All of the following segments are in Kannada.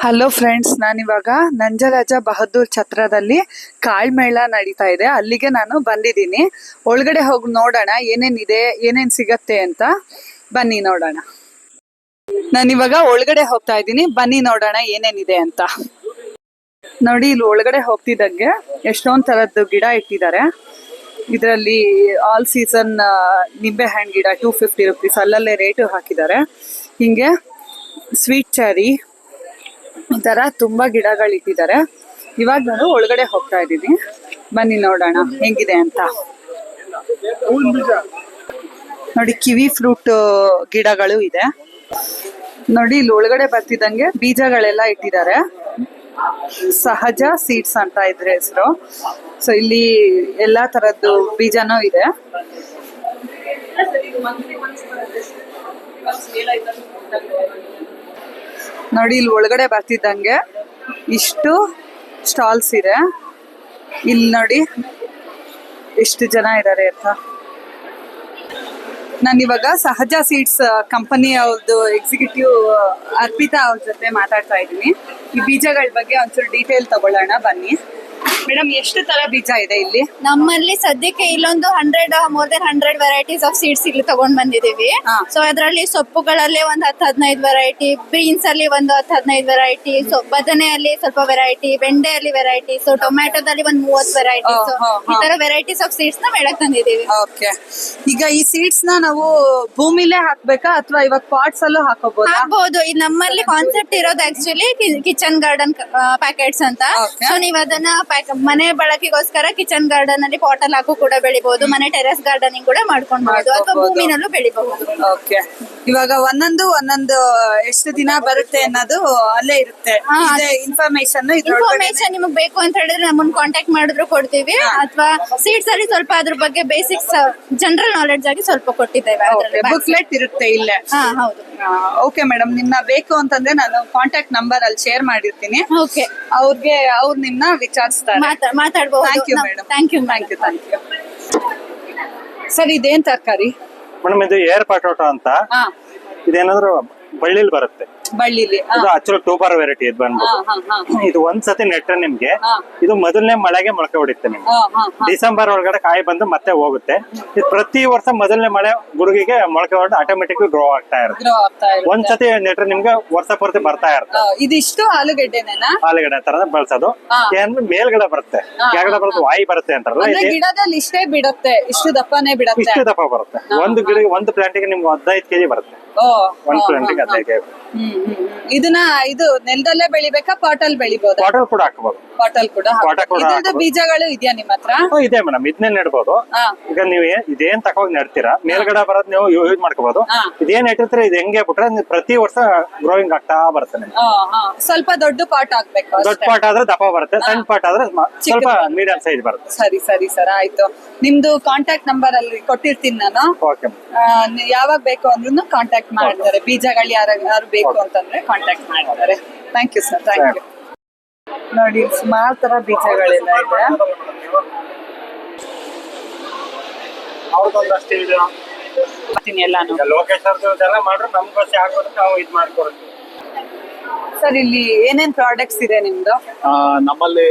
ಹಲೋ ಫ್ರೆಂಡ್ಸ್, ನಾನಿವಾಗ ನಂಜರಾಜ ಬಹದ್ದೂರ್ ಛತ್ರದಲ್ಲಿ ಕಾಳ್ಮೇಳ ನಡೀತಾ ಇದೆ. ಅಲ್ಲಿಗೆ ನಾನು ಬಂದಿದ್ದೀನಿ. ಒಳಗಡೆ ಹೋಗಿ ನೋಡೋಣ ಏನೇನಿದೆ, ಏನೇನು ಸಿಗತ್ತೆ ಅಂತ. ಬನ್ನಿ ನೋಡೋಣ. ನಾನಿವಾಗ ಒಳಗಡೆ ಹೋಗ್ತಾ ಇದ್ದೀನಿ. ಬನ್ನಿ ನೋಡೋಣ ಏನೇನಿದೆ ಅಂತ. ನೋಡಿ, ಇಲ್ಲಿ ಒಳಗಡೆ ಹೋಗ್ತಿದ್ದಂಗೆ ಎಷ್ಟೊಂದು ಥರದ್ದು ಗಿಡ ಇಟ್ಟಿದ್ದಾರೆ. ಇದರಲ್ಲಿ ಆಲ್ ಸೀಸನ್ ನಿಂಬೆ ಹಣ್ಣು ಗಿಡ 250 ರುಪೀಸ್, ಅಲ್ಲಲ್ಲೇ ರೇಟು ಹಾಕಿದ್ದಾರೆ. ಹಿಂಗೆ ಸ್ವೀಟ್ ಚೆರಿ ಈ ಥರ ತುಂಬ ಗಿಡಗಳಿಟ್ಟಿದ್ದಾರೆ. ಇವಾಗ ನಾನು ಒಳಗಡೆ ಹೋಗ್ತಾ ಇದ್ದೀನಿ. ಬನ್ನಿ ನೋಡೋಣ ಹೆಂಗಿದೆ ಅಂತ. ನೋಡಿ, ಕಿವಿ ಫ್ರೂಟ್ ಗಿಡಗಳು ಇದೆ. ನೋಡಿ, ಇಲ್ಲಿ ಒಳಗಡೆ ಬರ್ತಿದ್ದಂಗೆ ಬೀಜಗಳೆಲ್ಲ ಇಟ್ಟಿದ್ದಾರೆ. ಸಹಜ ಸೀಡ್ಸ್ ಅಂತ ಇದ್ರ ಹೆಸರು. ಸೊ ಇಲ್ಲಿ ಎಲ್ಲಾ ತರದ್ದು ಬೀಜನೂ ಇದೆ. ನೋಡಿ, ಇಲ್ಲಿ ಒಳಗಡೆ ಬರ್ತಿದ್ದಂಗೆ ಇಷ್ಟು ಸ್ಟಾಲ್ಸ್ ಇದೆ. ಇಲ್ಲಿ ನೋಡಿ ಎಷ್ಟು ಜನ ಇದ್ದಾರೆ ಅಂತ. ನಾನಿವಾಗ ಸಹಜ ಸೀಡ್ಸ್ ಕಂಪನಿ ಅವ್ರದ್ದು ಎಕ್ಸಿಕ್ಯೂಟಿವ್ ಅರ್ಪಿತಾ ಅವ್ರ ಜೊತೆ ಮಾತಾಡ್ತಾ ಇದ್ದೀನಿ. ಈ ಬೀಜಗಳ ಬಗ್ಗೆ ಒಂಚೂರು ಡೀಟೇಲ್ ತಗೊಳ್ಳೋಣ ಬನ್ನಿ. ಮೇಡಮ್, ಎಷ್ಟು ತರ ಬೀಜ ಇದೆ ಇಲ್ಲಿ? ನಮ್ಮಲ್ಲಿ ಸದ್ಯಕ್ಕೆ ಇಲ್ಲೊಂದು more than 100 varieties of seeds ಇಲ್ಲಿ ತಗೊಂಡ್ ಬಂದಿದೀವಿ. ಸೊ ಅದರಲ್ಲಿ ಸೊಪ್ಪುಗಳಲ್ಲಿ ಒಂದು 10-15 ವೆರೈಟಿ, ಬೀನ್ಸ್ ಅಲ್ಲಿ ಒಂದು 10-15 ವೆರೈಟಿ, ಬದನೆಯಲ್ಲಿ ಸ್ವಲ್ಪ ವೆರೈಟಿ, ಬೆಂಡೆಯಲ್ಲಿ ವೆರೈಟಿ, ಸೊ ಟೊಮ್ಯಾಟೋದಲ್ಲಿ ಒಂದು 30 ವೆರೈಟೀಸ್, ಈ ತರ ವೆರೈಟೀಸ್ ಆಫ್ ಸೀಡ್ಸ್ ನ ಮೇಳಕ್ ತಂದಿದೀವಿ. ಓಕೆ, ಈಗ ಈ ಸೀಡ್ಸ್ ನ ನಾವು ಭೂಮಿಲೇ ಹಾಕ್ಬೇಕಾ ಅಥವಾ ಇವಾಗ ಪಾಟ್ಸ್ ಅಲ್ಲೂ ಹಾಕಬಹುದು? ಇದು ನಮ್ಮಲ್ಲಿ ಕಾನ್ಸೆಪ್ಟ್ ಇರೋದು ಆಕ್ಚುಲಿ ಕಿಚನ್ ಗಾರ್ಡನ್ ಪ್ಯಾಕೆಟ್ಸ್ ಅಂತ. ಸೊ ನೀವು ಅದನ್ನ ಮನೆ ಬಳಕೆಗೋಸ್ಕರ ಕಿಚನ್ ಗಾರ್ಡನ್ ಅಲ್ಲಿ ಪಾಟಲ್ ಹಾಕು ಕೂಡ ಬೆಳಿಬಹುದು. ಮನೆ ಟೆರೆಸ್ ಗಾರ್ಡನಿಂಗ್ ಕೂಡ ಮಾಡ್ಕೊಬಹುದು, ಅಥವಾ ಭೂಮಿನಲ್ಲೂ ಬೆಳಿಬಹುದು. ಓಕೆ, ಇವಾಗ ಒಂದೊಂದು ಎಷ್ಟು ದಿನ ಬರುತ್ತೆ ಅನ್ನೋದು ಅಲ್ಲೇ ಇರುತ್ತೆ. ಇನ್ಫಾರ್ಮೇಶನ್ ನಿಮಗೆ ಬೇಕು ಅಂತ ಹೇಳಿದ್ರೆ ನಮ್ಮನ್ನ ಕಾಂಟ್ಯಾಕ್ಟ್ ಮಾಡಿದ್ರು ಕೊಡ್ತೀವಿ, ಅಥವಾ ಸೀಡ್ಸ್ ಅಲ್ಲಿ ಸ್ವಲ್ಪ ಅದ್ರ ಬಗ್ಗೆ ಬೇಸಿಕ್ಸ್ ಜನರಲ್ ನಾಲೆಡ್ಜ್ ಆಗಿ ಸ್ವಲ್ಪ ಕೊಟ್ಟಿದ್ದೇವೆ. ಬುಕ್ಲೆಟ್ ಇರುತ್ತೆ ಇಲ್ಲೇ. ಹೌದು. ಓಕೆ ಮೇಡಮ್, ನಿಮ್ನ ಬೇಕು ಅಂತಂದ್ರೆ ನಾನು ಕಾಂಟ್ಯಾಕ್ಟ್ ನಂಬರ್ ಅಲ್ಲಿ ಶೇರ್ ಮಾಡಿರ್ತೀನಿ. ಅವ್ರು ನಿಮ್ನ ವಿಚಾರಿಸ್ತಾರೆ, ಮಾತಾಡಬಹುದು. Thank you madam. Thank you. Sir, ಇದೇನ್ ತರಕಾರಿ ಮೇಡಮ್? ಇದು ಏರ್ ಪಟೋಟೋ ಅಂತ. ಇದೇನಾದ್ರು ಬಳ್ಳಿಲಿ ಬರುತ್ತೆ. ಬಳ್ಳಿಲಿ ಇದು ಆಕ್ಚುಲಿ ಟೂಬರ್ ವೆರೈಟಿ. ಇದು ಬಂದ್ಬಿಟ್ಟು ಇದು ಒಂದ್ಸತಿ ನೆಟ್ರೆ ನಿಮ್ಗೆ ಇದು ಮೊದಲನೇ ಮಳೆಗೆ ಮೊಳಕೆ ಹೊಡಿತೆ ನಿಮ್ಗೆ. ಡಿಸೆಂಬರ್ ಒಳಗಡೆ ಕಾಯಿ ಬಂದು ಮತ್ತೆ ಹೋಗುತ್ತೆ. ಇದು ಪ್ರತಿ ವರ್ಷ ಮೊದಲನೇ ಮಳೆ ಗುಡುಗಿಗೆ ಮೊಳಕೆ ಹೊಡೆದು ಆಟೋಮೆಟಿಕ್ ಗ್ರೋ ಆಗ್ತಾ ಇರುತ್ತೆ. ಒಂದ್ಸತಿ ನೆಟ್ರೆ ನಿಮ್ಗೆ ವರ್ಷ ಪೂರ್ತಿ ಬರ್ತಾ ಇರುತ್ತೆ. ಇದಿಷ್ಟು ಆಲೂಗಡ್ಡೆ ತರ ಬಳಸೋದು. ಏನಂದ್ರೆ ಮೇಲ್ಗಡೆ ಬರುತ್ತೆ, ಕೆಳಗಡೆ ಬರುತ್ತೆ, ವಾಯಿ ಬರುತ್ತೆ ಅಂತಾರಲ್ಲ. ಗಿಡದಲ್ಲಿ ಇಷ್ಟೇ ಬಿಡುತ್ತೆ, ಇಷ್ಟು ದಪ್ಪನೇ ಬಿಡುತ್ತೆ. ಇಷ್ಟು ದಪ್ಪ ಬರುತ್ತೆ. ಒಂದು ಗಿಡ ಒಂದು ಪ್ಲಾಂಟಿಗೆ ನಿಮ್ಗೆ 15 kg ಬರುತ್ತೆ. ಒಂದು ಪ್ಲಾಂಟಿಗೆ 15 kg. ಇದನ್ನ ನೆಲದಲ್ಲೇ ಬೆಳಿಬೇಕಾ, ಪಾಟಲ್ ಬೆಳಿಬಹುದು? ಪಾಟಲ್ ಕೂಡ ಹಾಕಬಹುದು. ಪಾಟಲ್ ಕೂಡ. ಬೀಜಗಳು ಇದೆಯಾ ನಿಮ್ಮ ಹತ್ರ? ಇದೆ ಮೇಡಮ್, ಇದನ್ನೇ ನೆಡ್ಬೋದು. ಈಗ ನೀವು ಇದೇನ್ ತಕೊಂಡ್ ನೆಡ್ತೀರಾ, ಮೇಲ್ಗಡೆ ಬರೋದ್ ನೀವು ಯೂಸ್ ಮಾಡ್ಕೋಬಹುದು. ಇದೇನ್ ಇಟ್ಟಿರ್ತೀರ ಇದು ಹೆಂಗೆ ಬಿಟ್ರೆ ಪ್ರತಿ ವರ್ಷ ಗ್ರೋಯಿಂಗ್ ಆಗ್ತಾ ಬರುತ್ತೆ. ಸ್ವಲ್ಪ ದೊಡ್ಡ ಪಾಟ್ ಹಾಕ್ಬೇಕು. ದೊಡ್ಡ ಪಾಟ್ ಆದ್ರೆ ದಪ್ಪ ಬರುತ್ತೆ, ಸಣ್ಣ ಪಾಟ್ ಆದ್ರೆ ಸ್ವಲ್ಪ ಮೀಡಿಯಂ ಸೈಜ್ ಬರುತ್ತೆ. ಸರಿ ಸರ್, ಆಯ್ತು. ನಿಮ್ದು ಕಾಂಟ್ಯಾಕ್ಟ್ ನಂಬರ್ ಅಲ್ಲಿ ಕೊಟ್ಟಿರ್ತೀನಿ ನಾನು. ಓಕೆ, ಯಾವಾಗ ಬೇಕು ಅಂದ್ರೂ ಕಾಂಟ್ಯಾಕ್ಟ್ ಮಾಡ್ತಾರೆ. ಬೀಜಗಳು ಯಾರು ಬೇಕು ಅಂತಂದ್ರೆ ಕಾಂಟ್ಯಾಕ್ಟ್ ಮಾಡ್ತಾರೆ. Thank you sir, thank you. ನೋಡಿ, ಸುಮಾರು ತರ ಬೀಜಗಳೆಲ್ಲ ಇದೆ. ಸರ್, ಇಲ್ಲಿ ಏನೇನ್ ಪ್ರಾಡಕ್ಟ್ಸ್ ಇದೆ ನಿಮ್ದು? ನಮ್ಮಲ್ಲಿ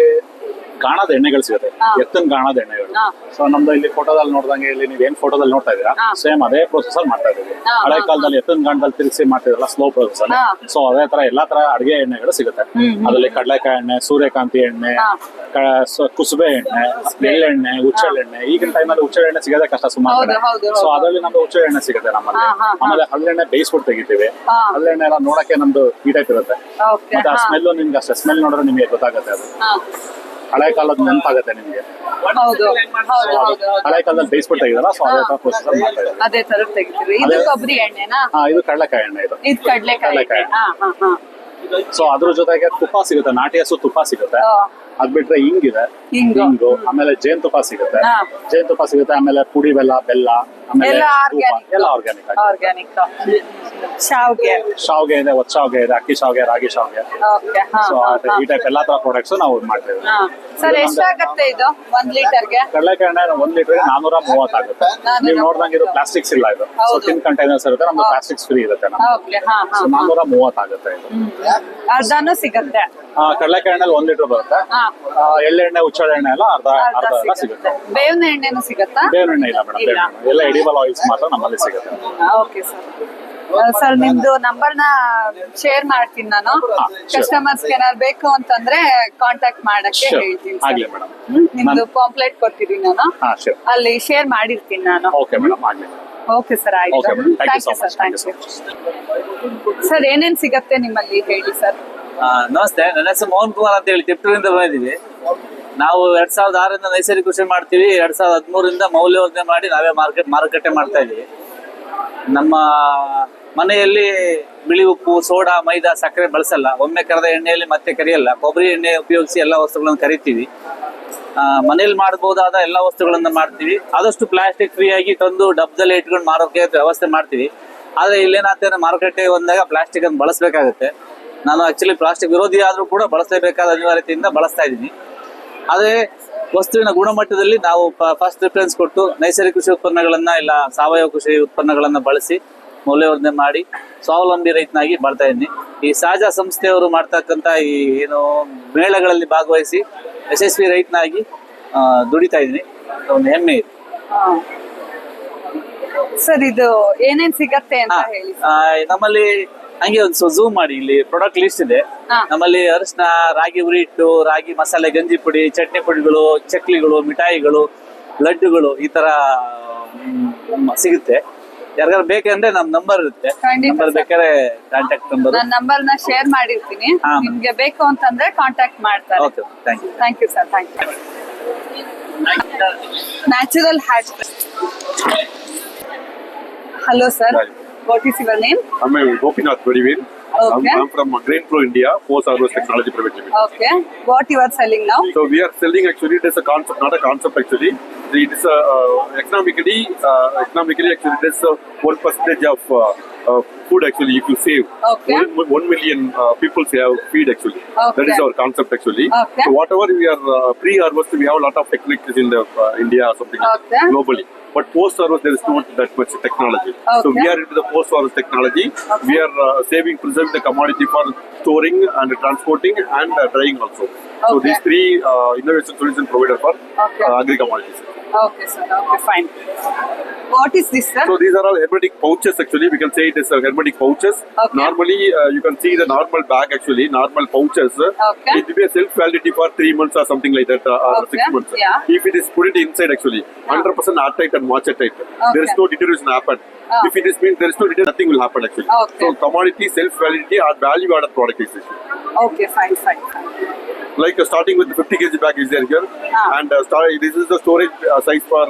ಗಾಣದ ಎಣ್ಣೆಗಳು ಸಿಗುತ್ತೆ, ಎತ್ತಿನ ಗಾಣದ ಎಣ್ಣೆಗಳು. ಸೊ ನಮ್ದು ಇಲ್ಲಿ ಫೋಟೋದಲ್ಲಿ ನೋಡ್ದಂಗೆ ಇಲ್ಲಿ ನೀವು ಏನ್ ಫೋಟೋದಲ್ಲಿ ನೋಡ್ತಾ ಇದೀರಾ, ಸೇಮ್ ಅದೇ ಪ್ರೊಸೆಸ್ ಅಲ್ಲಿ ಮಾಡ್ತಾ ಇದೀವಿ. ಹಳೆ ಕಾಲದಲ್ಲಿ ಎತ್ತಿನ ಗಾಣದಲ್ಲಿ ತಿರುಗಿಸಿ ಮಾಡ್ತಿದ್ರಲ್ಲ, ಸ್ಲೋ ಪ್ರೊಸೆಸ್ ಅಲ್ಲಿ. ಸೊ ಅದೇ ತರ ಎಲ್ಲಾ ತರ ಅಡಿಗೆ ಎಣ್ಣೆಗಳು ಸಿಗುತ್ತೆ. ಅದರಲ್ಲಿ ಕಡಲೆಕಾಯಿ ಎಣ್ಣೆ, ಸೂರ್ಯಕಾಂತಿ ಎಣ್ಣೆ, ಕುಸುಬೆ ಎಣ್ಣೆ, ಎಳ್ಳೆಣ್ಣೆ, ಹುಚ್ಚೆಳ್ಳೆಣ್ಣೆ. ಈಗಿನ ಟೈಮಲ್ಲಿ ಹುಚ್ಚೆಳ್ಳೆಣ್ಣೆ ಸಿಗೋದೇ ಕಷ್ಟ ಸುಮಾರು. ಸೊ ಅದರಲ್ಲಿ ನಮ್ದು ಹುಚ್ಚೆಳ್ಳೆಣ್ಣೆ ಸಿಗುತ್ತೆ ನಮ್ಮಲ್ಲಿ. ಆಮೇಲೆ ಹಳ್ಳೆಣ್ಣೆ ಬೇಯಿಸ್ಬಿಟ್ಟು ತೆಗಿತೀವಿ. ಹಳ್ಳೆಣ್ಣೆ ಎಲ್ಲ ನೋಡಕ್ಕೆ ನಮ್ದು ಈ ಟೈಪ್ ಇರುತ್ತೆ. ಮತ್ತೆ ಆ ಸ್ಮೆಲ್ ನಿಮ್ಗೆ ಅಷ್ಟೇ, ಸ್ಮೆಲ್ ನೋಡಿದ್ರೆ ನಿಮ್ಗೆ ಗೊತ್ತಾಗುತ್ತೆ. ಅದು ಹಳೆ ಕಾಲದ ನೆನಪಾಗುತ್ತೆ ನಿಮ್ಗೆ. ಹಳೆ ಕಾಲದಲ್ಲಿ ಬೇಯಿಸ್ಬಿಟ್ಟು ತೆಗಿದಾರ. ಸೊ ಅದೇ ತರ ಪ್ರೊಸೆಸ್ ಅದೇ ತರ ತೆಗಿತೀವಿ. ಇದು ಕೊಬ್ಬರಿ ಎಣ್ಣೆನಾ? ಇದು ಕಡಲೆಕಾಯಿ ಎಣ್ಣೆ. ಇದು ಕಡಲೆಕಾಯಿ. ಸೊ ಅದ್ರ ಜೊತೆಗೆ ತುಪ್ಪ ಸಿಗುತ್ತೆ, ನಾಟಿ ಹಸು ತುಪ್ಪ ಸಿಗುತ್ತೆ. ಅದ್ ಬಿಟ್ರೆ ಹಿಂಗಿದೆ, ಹಿಂಗು. ಆಮೇಲೆ ಜೇನುತುಪ್ಪ ಸಿಗುತ್ತೆ. ಆಮೇಲೆ ಪುಡಿ ಬೆಲ್ಲ, ಎಲ್ಲ ಆರ್ಗ್ಯಾನಿಕ್ ಎಲ್ಲ ಆರ್ಗ್ಯಾನಿಕ್ ಆರ್ಗ್ಯಾನಿಕ್ ಶಾವ್ಗೆ ಶಾವ್ಗೆ ಇದೆ, ಒತ್ತ ಶಾವ್ಗೆ ಇದೆ, ಅಕ್ಕಿ ಶಾವ್ಗೆ, ರಾಗಿ ಶಾವ್ಗೆ. ಓಕೆ ಸೊ ಈ ಟೈಪ್ ಎಲ್ಲಾ ತರ ಪ್ರಾಡಕ್ಟ್ಸ್ ನಾವು ಮಾಡ್ತೇವೆ. ಸರ್ ಎಷ್ಟಾಗತ್ತೆ ಇದು 1 ಲೀಟರ್ಗೆ? ಕಡಲೆಕಾಯಿ ಎಣ್ಣೆ 1 ಲೀಟರ್ 430 ಆಗುತ್ತೆ. ನೀವು ನೋಡ್ದಂಗೆ ಇದು ಪ್ಲಾಸ್ಟಿಕ್ಸ್ ಇಲ್ಲ, ಇದು ಸೊ ಟಿನ್ ಕಂಟೈನರ್ಸ್ ಇರುತ್ತೆ, ನಮ್ದು ಪ್ಲಾಸ್ಟಿಕ್ಸ್ ಫ್ರೀ ಇರುತ್ತೆ. ಓಕೆ ಹಾ ಹಾ ಸೊ 430 ಆಗುತ್ತೆ ಇದು. ಅರ್ಧನೂ ಸಿಗತ್ತೆ. ಕಡಲೆಕಾಯಿ ಎಣ್ಣೆ 1 ಲೀಟರ್ ಬರುತ್ತೆ. ಎಳ್ಳೆಣ್ಣೆ, ಹುಚ್ಚಳ ಎಣ್ಣೆ ಎಲ್ಲ ಅರ್ಧ ಎಲ್ಲ ಸಿಗುತ್ತೆ. ಬೇವಿನ ಎಣ್ಣೆನೂ ಸಿಗತ್ತಾ? ಬೇವಿನ ಎಣ್ಣೆ ಇಲ್ಲ ಮೇಡಮ್, ಎಲ್ಲ ಎಡಿಬಲ್ ಆಯಿಲ್ಸ್ ಮಾತ್ರ ನಮ್ಮಲ್ಲಿ ಸಿಗುತ್ತೆ. ಓಕೆ ಸರ್ ನಿಮ್ದು ನಂಬರ್ನ ಶೇರ್ ಮಾಡ್ತೀನಿ ನಾನು. ಕಸ್ಟಮರ್ಸ್ ಏನಾದ್ರು ಬೇಕು ಅಂತಂದ್ರೆ ಕಾಂಟ್ಯಾಕ್ಟ್ ಮಾಡಕ್ಕೆ ಹೇಳ್ತೀನಿ. ಆಗ್ಲಿ ಮೇಡಮ್, ನಿಮ್ದು ಪಾಂಪ್ಲೆಟ್ ಕೊಡ್ತೀನಿ ನಾನು, ಅಲ್ಲಿ ಶೇರ್ ಮಾಡಿರ್ತೀನಿ ನಾನು. ಓಕೆ ಮೇಡಮ್, ಆಗ್ಲಿ. ಓಕೆ ಸರ್, ಆಯ್ತು. Okay madam, thank you thank so you much. Sir sir ಏನೇನ್ ಸಿಗತ್ತೆ ನಿಮ್ಮಲ್ಲಿ ಹೇಳಿ ಸರ್. ನಮಸ್ತೆ, ನನ್ನ ಹೆಸರು ಮೋಹನ್ ಕುಮಾರ್ ಅಂತ ಹೇಳಿ ತಿಪ್ಟೂರಿಂದ ಬಂದಿದ್ದೀವಿ. ನಾವು 2006ರಿಂದ ನೈಸರ್ಗಿಕ ಕೃಷಿ ಮಾಡ್ತೀವಿ. 2013ರಿಂದ ಮೌಲ್ಯವರ್ಧನೆ ಮಾಡಿ ನಾವೇ ಮಾರುಕಟ್ಟೆ ಮಾಡ್ತಾ ಇದೀವಿ. ನಮ್ಮ ಮನೆಯಲ್ಲಿ ಬಿಳಿ ಉಪ್ಪು, ಸೋಡಾ, ಮೈದಾ, ಸಕ್ಕರೆ ಬಳಸಲ್ಲ. ಒಮ್ಮೆ ಕರೆದ ಎಣ್ಣೆಯಲ್ಲಿ ಮತ್ತೆ ಕರಿಯಲ್ಲ. ಕೊಬ್ಬರಿ ಎಣ್ಣೆ ಉಪಯೋಗಿಸಿ ಎಲ್ಲ ವಸ್ತುಗಳನ್ನು ಕರಿತೀವಿ. ಮನೇಲಿ ಮಾಡಬಹುದಾದ ಎಲ್ಲ ವಸ್ತುಗಳನ್ನ ಮಾಡ್ತೀವಿ. ಆದಷ್ಟು ಪ್ಲಾಸ್ಟಿಕ್ ಫ್ರೀ ಆಗಿ ತಂದು ಡಬ್ಬದಲ್ಲಿ ಇಟ್ಕೊಂಡು ಮಾರೋಕೆ ವ್ಯವಸ್ಥೆ ಮಾಡ್ತೀವಿ. ಆದ್ರೆ ಇಲ್ಲೇನಾಗ್ತದೆ, ಮಾರುಕಟ್ಟೆಗೆ ಬಂದಾಗ ಪ್ಲಾಸ್ಟಿಕ್ ಅನ್ನು ಬಳಸಬೇಕಾಗುತ್ತೆ. ನಾನು ಆಕ್ಚುಲಿ ಪ್ಲಾಸ್ಟಿಕ್ ವಿರೋಧಿ ಆದ್ರೂ ಕೂಡ ಬಳಸಲೇಬೇಕಾದ ಅನಿವಾರ್ಯತೆಯಿಂದ ಬಳಸ್ತಾ ಇದ್ದೀನಿ. ಆದ್ರೆ ವಸ್ತುವಿನ ಗುಣಮಟ್ಟದಲ್ಲಿ ನಾವು ಫಸ್ಟ್ ಪ್ರಿಫರೆನ್ಸ್ ಕೊಟ್ಟು ನೈಸರ್ಗಿಕ ಕೃಷಿ ಉತ್ಪನ್ನಗಳನ್ನ ಇಲ್ಲ ಸಾವಯವ ಕೃಷಿ ಉತ್ಪನ್ನಗಳನ್ನ ಬಳಸಿ ಮೌಲ್ಯವರ್ಧನೆ ಮಾಡಿ ಸ್ವಾವಲಂಬಿ ರೈತನಾಗಿ ಮಾಡ್ತಾ ಇದ್ದೀನಿ. ಈ ಸಹಜ ಸಂಸ್ಥೆಯವರು ಮಾಡ್ತಕ್ಕಂಥ ಈ ಏನು ಮೇಳಗಳಲ್ಲಿ ಭಾಗವಹಿಸಿ ಯಶಸ್ವಿ ರೈತನಾಗಿ ದುಡಿತಾ ಇದ್ದೀನಿ. ಒಂದು ಹೆಮ್ಮೆ ಇದೆ. ಸರ್ ಇದು ಏನೇನ್ ಸಿಗತ್ತೆ ಅಂತ ಹೇಳಿ. ನಮ್ಮಲ್ಲಿ ಹಂಗೆ ಒಂದು ಝೂಮ್ ಮಾಡಿ, ಇಲ್ಲಿ ಪ್ರಾಡಕ್ಟ್ ಲಿಸ್ಟ್ ಇದೆ. ನಮ್ಮಲ್ಲಿ ಅರಿಶಿನ, ರಾಗಿ ಹುರಿ ಹಿಟ್ಟು, ರಾಗಿ ಮಸಾಲೆ, ಗಂಜಿ ಪುಡಿ, ಚಟ್ನಿ ಪುಡಿಗಳು, ಚಕ್ಲಿಗಳು, ಮಿಠಾಯಿಗಳು, ಲಡ್ಡುಗಳು ಈ ತರ ಸಿಗುತ್ತೆ. ಯಾರಿಗಾರು ಬೇಕಂದ್ರೆ ನಮ್ ನಂಬರ್ ಇರುತ್ತೆ, ನಂಬರ್ ಬೇಕಾದ್ರೆ ಕಾಂಟ್ಯಾಕ್ಟ್ ನಂಬರ್. ನನ್ನ ನಂಬರ್ನ ಶೇರ್ ಮಾಡಿರ್ತೀನಿ, ನಿಮ್ಗೆ ಬೇಕು ಅಂತಂದ್ರೆ ಕಾಂಟ್ಯಾಕ್ಟ್ ಮಾಡ್ತಾರೆ. Okay, thank you. Thank you sir, thank you. Natural hat. Hello sir, what is your name? I'm Gopinath Vadivel. Okay. I'm from Grain Pro India, Post Harvest Technology Private Limited. Okay, what you are selling now? So we are selling, actually it is a concept, not a concept actually. It is economically actually it is 1% of food actually if you save. Okay. 1 million people have feed actually. Okay. That is our concept actually. Okay. So whatever we are pre-harvest, we have a lot of techniques in the India or something Okay. globally. But post-harvest, there is not that much technology. Okay. So we are into the post-harvest technology. Okay. We are preserving the commodity for storing and transporting and drying also. So Okay. these three innovation solution provider for Okay. agri-commodities. Okay sir, okay, fine. What is this sir? So these are all hermetic pouches actually. We can say it is hermetic pouches. Okay. Normally you can see the normal bag actually, normal pouches. Okay. It will be a self validity for 3 months or something like that, or Okay. 6 months. Yeah. If it is put it inside actually, 100% airtight and watertight. There is Okay. no deterioration happen. If it is means there is no deterioration, nothing will happen actually. Okay. So commodity self validity or value added product is this. Okay, fine. Like starting with the 50 kg bag is there here, and this is the storage size for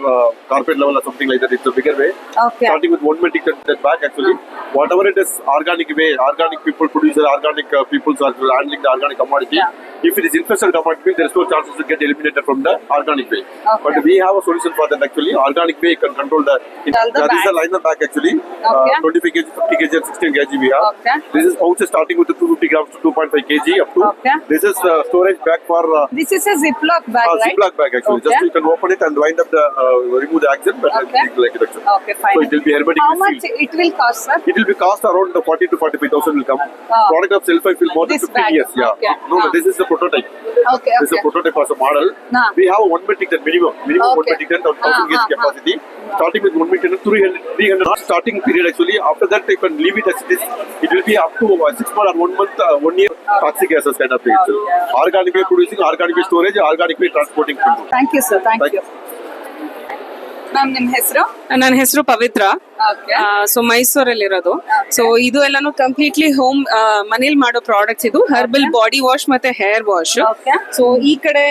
carpet level or something like that. It's a bigger way. Okay. Starting with 1 metric ton that bag actually, whatever it is organic way, organic people produce organic peoples are handling the organic commodity. Yeah. If it is infested commodity, there is no chances to get eliminated from the organic way. Okay. But we have a solution for that actually. Organic way can control the. Control the This is a bag. liner bag actually. Okay. 25 kg, 50 kg, and 16 kg we have. Okay. This is pouches starting with the 250 grams to 2.5 kg up to. Okay. This is storage bag for. This is a Ziploc bag, right? Ziploc bag actually. Okay. Just you can open it and wind up the remove the axle, but Okay. like it actually. Okay, fine. So it will be hermetic. How much it will cost, sir? It will be cost around 40 to 45,000 will come. Product of self will more than This 15 bag. years. Yeah. Okay. No, this is the prototype. Okay, This is a prototype as a model. Nah. We have 1 metric ton minimum Okay. 1 metric ton of 1000 kg capacity. Starting with 1 metric ton 300 not starting period actually. After that you can leave it as it is. It will be up to 6 months or 1 month, 1 year toxic gases kind of thing. Okay. Organic way producing, organic way storage, organic way transporting. Thank you, sir. Thank Thank you. Ma'am, ನಿಮ್ಮ ಹೆಸರು? ನನ್ನ ಹೆಸರು ಪವಿತ್ರ. ಸೊ ಮೈಸೂರಲ್ಲಿ ಇರೋದು. ಸೊ ಇದು ಎಲ್ಲಾನು ಕಂಪ್ಲೀಟ್ಲಿ ಹೋಮ್ ಮನೇಲಿ ಮಾಡೋ ಪ್ರಾಡಕ್ಟ್ಸ್. ಇದು ಹರ್ಬಲ್ ಬಾಡಿ ವಾಶ್ ಮತ್ತೆ ಹೇರ್ ವಾಶ್. ಸೊ ಈ ಕಡೆ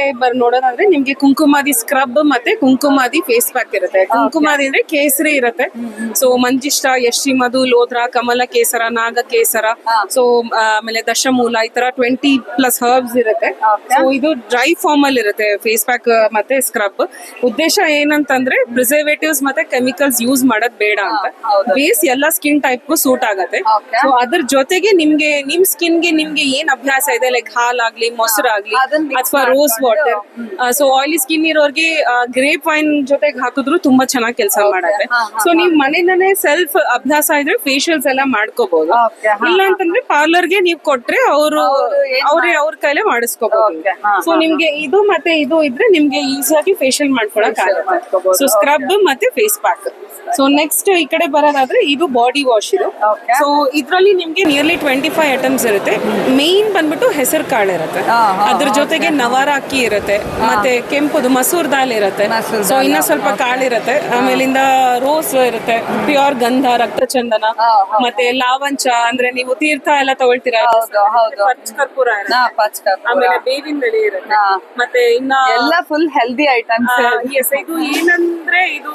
ನೋಡೋದಾದ್ರೆ ನಿಮ್ಗೆ ಕುಂಕುಮಾದಿ ಸ್ಕ್ರಬ್ ಮತ್ತೆ ಕುಂಕುಮಾದಿ ಫೇಸ್ ಪ್ಯಾಕ್ ಇರುತ್ತೆ. ಕುಂಕುಮಾದಿ ಅಂದ್ರೆ ಕೇಸರಿ ಇರುತ್ತೆ. ಸೊ ಮಂಜಿಷ್ಟ, ಯಶಿ ಮಧು, ಲೋದ್ರ, ಕಮಲ ಕೇಸರ, ನಾಗ ಕೇಸರ, ಸೊ ಆಮೇಲೆ ದಶಮೂಲ, ಈ ತರ 20+ ಹರ್ಬ್ಸ್ ಇರುತ್ತೆ. ಸೊ ಇದು ಡ್ರೈ ಫಾರ್ಮ್ ಅಲ್ಲಿ ಇರುತ್ತೆ ಫೇಸ್ ಪ್ಯಾಕ್ ಮತ್ತೆ ಸ್ಕ್ರಬ್. ಉದ್ದೇಶ ಏನಂತಂದ್ರೆ ಪ್ರಿಸರ್ವೇಟಿವ್ಸ್ ಮತ್ತೆ ಕೆಮಿಕಲ್ಸ್ ಯೂಸ್ ಮಾಡೋದ್ ಬೇಡ ಅಂತ. ಬೇಸ್ ಎಲ್ಲ ಸ್ಕಿನ್ ಟೈಪ್ಗೂ ಸೂಟ್ ಆಗತ್ತೆ. ಸೊ ಅದ್ರ ಜೊತೆಗೆ ನಿಮ್ಗೆ ನಿಮ್ ಸ್ಕಿನ್ಗೆ ನಿಮ್ಗೆ ಏನ್ ಅಭ್ಯಾಸ ಇದೆ, ಲೈಕ್ ಹಾಲಾಗ್ಲಿ, ಮೊಸರಾಗ್ಲಿ ಅಥವಾ rose water. So oily skin ಇರೋರ್ಗೆ ಗ್ರೇಪ್ ವೈನ್ ಜೊತೆಗೆ ಹಾಕಿದ್ರು ತುಂಬಾ ಚೆನ್ನಾಗಿ ಕೆಲಸ ಮಾಡುತ್ತೆ. ಸೊ ನೀವ್ ಮನೆಯಿಂದನೇ ಸೆಲ್ಫ್ ಅಭ್ಯಾಸ ಇದ್ರೆ ಫೇಶಿಯಲ್ಸ್ ಎಲ್ಲ ಮಾಡ್ಕೋಬಹುದು. ಇಲ್ಲ ಅಂತಂದ್ರೆ ಪಾರ್ಲರ್ಗೆ ನೀವ್ ಕೊಟ್ರೆ ಅವ್ರ ಕೈಲೇ ಮಾಡಿಸ್ಕೋಬಹುದು. ಸೊ ನಿಮ್ಗೆ ಇದು ಮತ್ತೆ ಇದು ಇದ್ರೆ ನಿಮ್ಗೆ ಈಸಿಯಾಗಿ ಫೇಶಿಯಲ್ ಮಾಡ್ಕೊಳಕ್ ಆಗುತ್ತೆ. ಸೊ ಸ್ಕ್ರಬ್ ಮತ್ತೆ ಫೇಸ್ ಪ್ಯಾಕ್. ಸೊ ನೆಕ್ಸ್ಟ್ ಈ ಕಡೆ ಬರೋದಾದ್ರೆ ಇದು ಬಾಡಿ ವಾಶ್. ಇದು ಸೊ ಇದ್ರಲ್ಲಿ ನಿಮ್ಗೆ ನಿಯರ್ಲಿ 25 ಐಟಮ್ಸ್ ಇರುತ್ತೆ. ಮೇನ್ ಬಂದ್ಬಿಟ್ಟು ಹೆಸರು ಕಾಳು ಇರುತ್ತೆ, ಅದ್ರ ಜೊತೆಗೆ ನವಾರ ಅಕ್ಕಿ ಇರುತ್ತೆ, ಮತ್ತೆ ಕೆಂಪುದು ಮಸೂರ್ ದಾಲ್ ಇರುತ್ತೆ. ಸೊ ಇನ್ನ ಸ್ವಲ್ಪ ಕಾಳಿರುತ್ತೆ. ಆಮೇಲಿಂದ ರೋಸ್ ಇರುತ್ತೆ, ಪ್ಯೂರ್ ಗಂಧ, ರಕ್ತಚಂದನ, ಮತ್ತೆ ಲಾವಂಚ ಅಂದ್ರೆ ನೀವು ತೀರ್ಥ ಎಲ್ಲ ತಗೊಳ್ತೀರಾ, ಪಚ್ ಕರ್ಪೂರ ಇರುತ್ತೆ, ಆಮೇಲೆ ಬೇವಿನ ಎಲೆ ಇರುತ್ತೆ, ಮತ್ತೆ ಇನ್ನ ಎಲ್ಲ ಫುಲ್ ಹೆಲ್ದಿ ಐಟಮ್ಸ್. ಇದು ಏನಂದ್ರೆ ಇದು